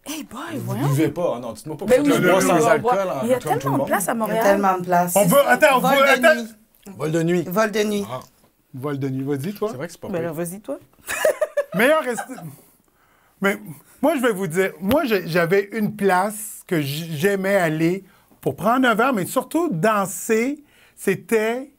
Hey boy, Vous voyons. buvez pas, non, dites-moi pas que Ben vous oui, bois sans on alcool. boit. Il y a tellement de place à Il y Montréal. a tellement de place. On veut... Attends, Vol de nuit. Vol de nuit. Vol de nuit. Vol de nuit. Vas-y, toi. C'est vrai que c'est pas Ben pire. là, vas-y, toi. Meilleur restaurant. Mais moi, je vais vous dire, moi, j'avais une place que j'aimais aller pour prendre un verre, mais surtout danser. C'était,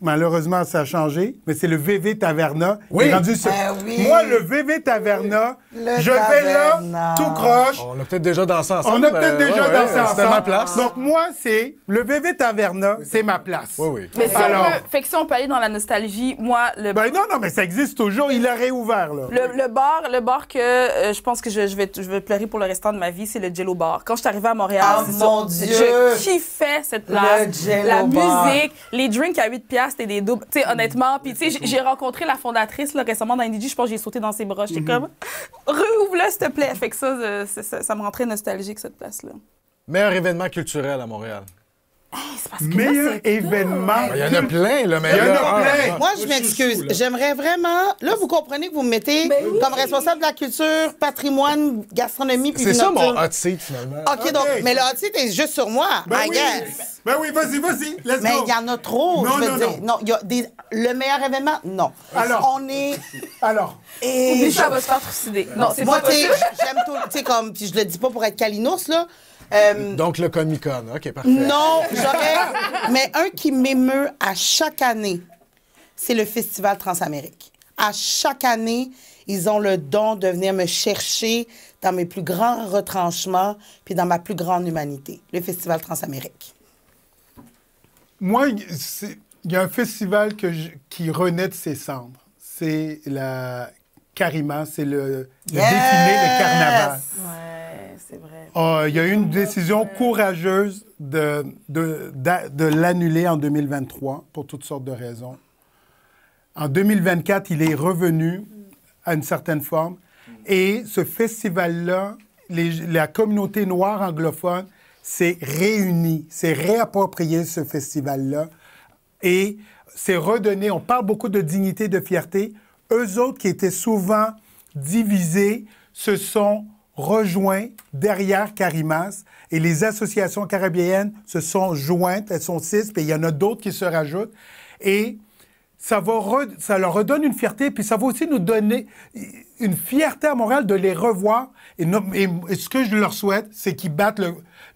malheureusement, ça a changé, mais c'est le VV Taverna. Oui. Il est rendu sur- oui. Moi, le VV Taverna, Le je vais là, Taverna. tout croche. On a peut-être déjà dansé ensemble. On a peut-être déjà dansé ensemble. C'était ma place. Donc, moi, c'est le VV Taverna, c'est ma place. Oui, oui. Mais si Alors- on peut, fait que si on peut aller dans la nostalgie, moi, Ben non, mais ça existe toujours. Il a réouvert, là. le bar que je pense que je vais pleurer pour le restant de ma vie, c'est le Jello Bar. Quand je suis arrivée à Montréal, Ah, c'est mon ça, Dieu! je kiffais cette place. Le Jello la Bar. musique, les drinks à 8 piastres et des doubles. Tu sais, honnêtement, puis tu sais, j'ai rencontré la fondatrice là, récemment dans NDG, je pense que j'ai sauté dans ses bras. J'étais comme, réouvre-le, s'il te plaît. Fait que ça me rend très nostalgique, cette place-là. Meilleur événement culturel à Montréal. C'est parce que Meilleur là, c'est événement. Il y en a plein, là, mais Il y en là, a plein. Moi, je m'excuse. J'aimerais vraiment... Là, vous comprenez que vous me mettez comme responsable de la culture, patrimoine, gastronomie, puis C'est ça mon nocturne. hot seat, finalement. OK, donc, mais là, tu sais, t'es juste sur moi, Ben I oui. guess. Ben oui, vas-y, let's Mais go. il y en a trop, Non, je veux non, dire. non. Il y a le meilleur événement? Non. Alors. On est... Alors, Et ça va se faire trucider. Non, c'est moi, pas tu sais, possible. j'aime tout... Tu sais, comme... Puis je le dis pas pour être calinours, là. Donc, le Comic-Con. OK, parfait. Non, j'aurais... Mais un qui m'émeut à chaque année, c'est le Festival Transamérique. À chaque année, ils ont le don de venir me chercher dans mes plus grands retranchements puis dans ma plus grande humanité. Le Festival Transamérique. moi, il y a un festival qui renaît de ses cendres. C'est la Carima, c'est le défilé, le carnaval. Ouais, c'est vrai. Il y a eu une décision courageuse de l'annuler en 2023 pour toutes sortes de raisons. En 2024, il est revenu à une certaine forme. Et ce festival-là, la communauté noire anglophone s'est réunie, s'est réapproprié ce festival-là. Et s'est redonné, on parle beaucoup de dignité, de fierté. Eux autres qui étaient souvent divisés se sont rejoints derrière Carimas et les associations caribéennes se sont jointes, elles sont 6, puis il y en a d'autres qui se rajoutent. Et ça leur redonne une fierté, puis ça va aussi nous donner une fierté à Montréal de les revoir. Et ce que je leur souhaite, c'est qu'ils battent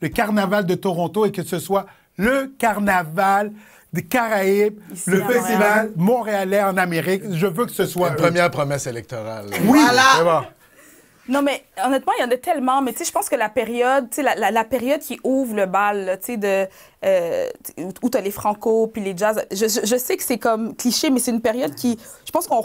le carnaval de Toronto et que ce soit le carnaval des Caraïbes, Ici, le à festival montréalais en Amérique. Je veux que ce soit Une eux. première promesse électorale. Oui. Voilà. C'est bon. Non, mais honnêtement, il y en a tellement. Mais tu sais, je pense que la période, tu sais, la période qui ouvre le bal, là, tu sais, où tu as les franco puis les jazz, je sais que c'est comme cliché, mais c'est une période qui, je pense qu'on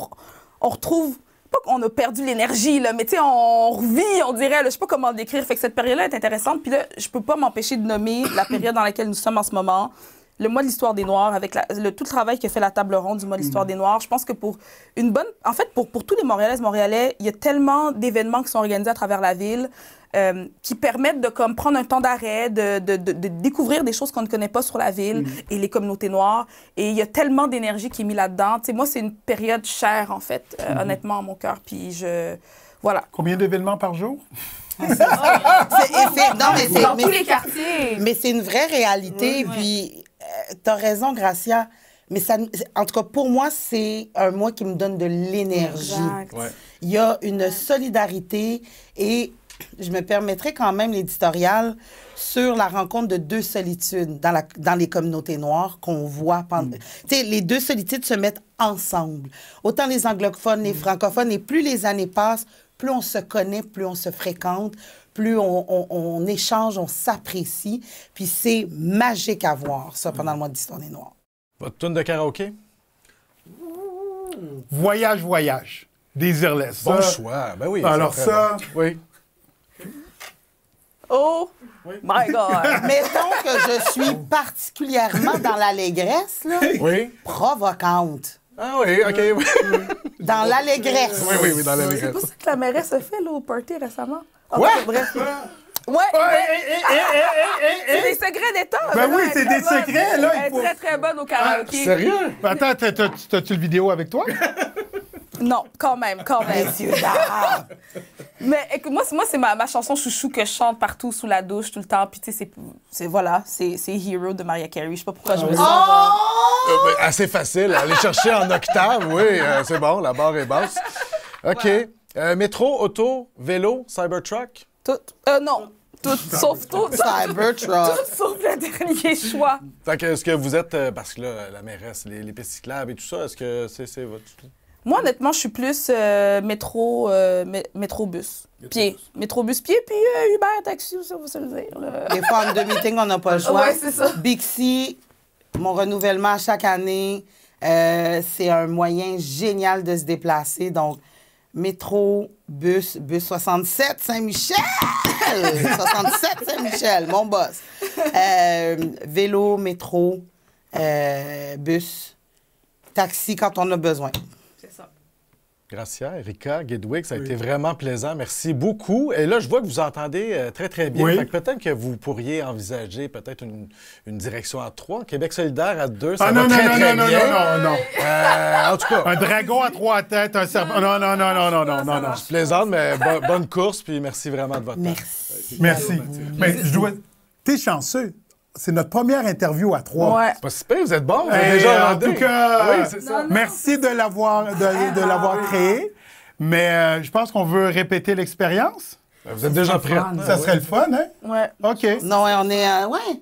retrouve, pas qu'on a perdu l'énergie, là, mais tu sais, on revit, on dirait, là, je sais pas comment le décrire. Fait que cette période-là est intéressante. Puis là, je peux pas m'empêcher de nommer la période dans laquelle nous sommes en ce moment. Le mois de l'histoire des Noirs, avec tout le travail que fait la table ronde du mois de l'histoire des Noirs, je pense que pour une bonne... En fait, pour tous les Montréalaises, Montréalais, il y a tellement d'événements qui sont organisés à travers la ville qui permettent de comme, prendre un temps d'arrêt, de découvrir des choses qu'on ne connaît pas sur la ville et les communautés noires. Et il y a tellement d'énergie qui est mise là-dedans. Tu sais, moi, c'est une période chère, en fait, honnêtement, à mon cœur. Puis voilà. Combien d'événements par jour? Non, mais Dans c'est... tous les quartiers. Mais c'est une vraie réalité, puis t'as raison, Gracia. Mais ça, en tout cas, pour moi, c'est un mois qui me donne de l'énergie. Exact. Ouais. Il y a une solidarité et je me permettrai quand même l'éditorial sur la rencontre de deux solitudes dans les communautés noires qu'on voit pendant... Tu sais, les deux solitudes se mettent ensemble. Autant les anglophones, les francophones, et plus les années passent, plus on se connaît, plus on se fréquente, plus on échange, on s'apprécie. Puis c'est magique à voir, ça, pendant le mois d'Histoire des Noirs. Votre tune de karaoké? Voyage, voyage. Désirless. Bon Ça, choix. Ben oui. Alors c'est très ça- bon. Oui. Oh my God! Mettons que je suis particulièrement dans l'allégresse, là, Oui. provocante. Ah oui, OK. Oui, Dans l'allégresse. oui, dans la C'est ligrette. pas ça que la mairesse a fait là, au party récemment? Quoi? Bref. Ouais, c'est des secrets d'État. Ben mais oui, elle est c'est très des bonne. secrets, là, il Elle est faut- très, très bonne au karaoké. Sérieux? Attends, t'as-tu le vidéo avec toi? Non, quand même. Messieurs, dames. Mais écoute, moi c'est ma chanson chouchou que je chante partout sous la douche tout le temps. Puis tu sais, c'est Hero de Mariah Carey. Je sais pas pourquoi je me sens genre... Assez facile. Aller chercher en octave, oui, c'est bon, la barre est basse. OK. Métro, auto, vélo, Cybertruck? Tout. Non. Tout, sauf tout. Cybertruck. Tout sauf le dernier choix. Fait que, est-ce que vous êtes, parce que là, la mairesse, les pistes cyclables et tout ça, est-ce que c'est votre... Moi, honnêtement, je suis plus métro-bus. Pied. Métro-bus pied, puis Uber, taxi, ça va se le dire. Là. Des fois, en deux-meetings, on n'a pas le choix. Ouais, c'est ça. Bixi, mon renouvellement chaque année, c'est un moyen génial de se déplacer. Donc, métro, bus 67 Saint-Michel! 67 Saint-Michel, mon boss. Vélo, métro, bus, taxi quand on a besoin. C'est ça. Gracia, Erika, Gedwig, ça a été vraiment plaisant. Merci beaucoup. Et là, je vois que vous entendez très, très bien. Oui. Fait que peut-être que vous pourriez envisager peut-être une direction à 3. Québec solidaire à 2, ça va très, très bien. Non. En tout cas, Un dragon à 3 têtes, un serpent. Non. je plaisante, mais bonne course, puis merci vraiment de votre temps. Merci. Mais je dois... T'es chanceux. C'est notre première interview à 3. Ouais. C'est pas si pire, vous êtes bon, vous avez Et déjà en rendé. tout cas, Oui, c'est ça. merci de l'avoir créé. Mais je pense qu'on veut répéter l'expérience. Vous êtes déjà prêts. Ça serait le fun, hein? Ouais. OK. Non, on est... Oui.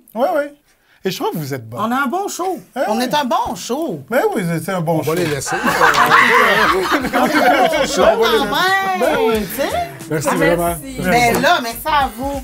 Et je trouve que vous êtes bon. On a un bon show. Ah On ouais. est un bon show. Ben oui, c'est un bon On show. va les laisser. Show quand même, tu sais. Merci vraiment. Mais là, merci à vous.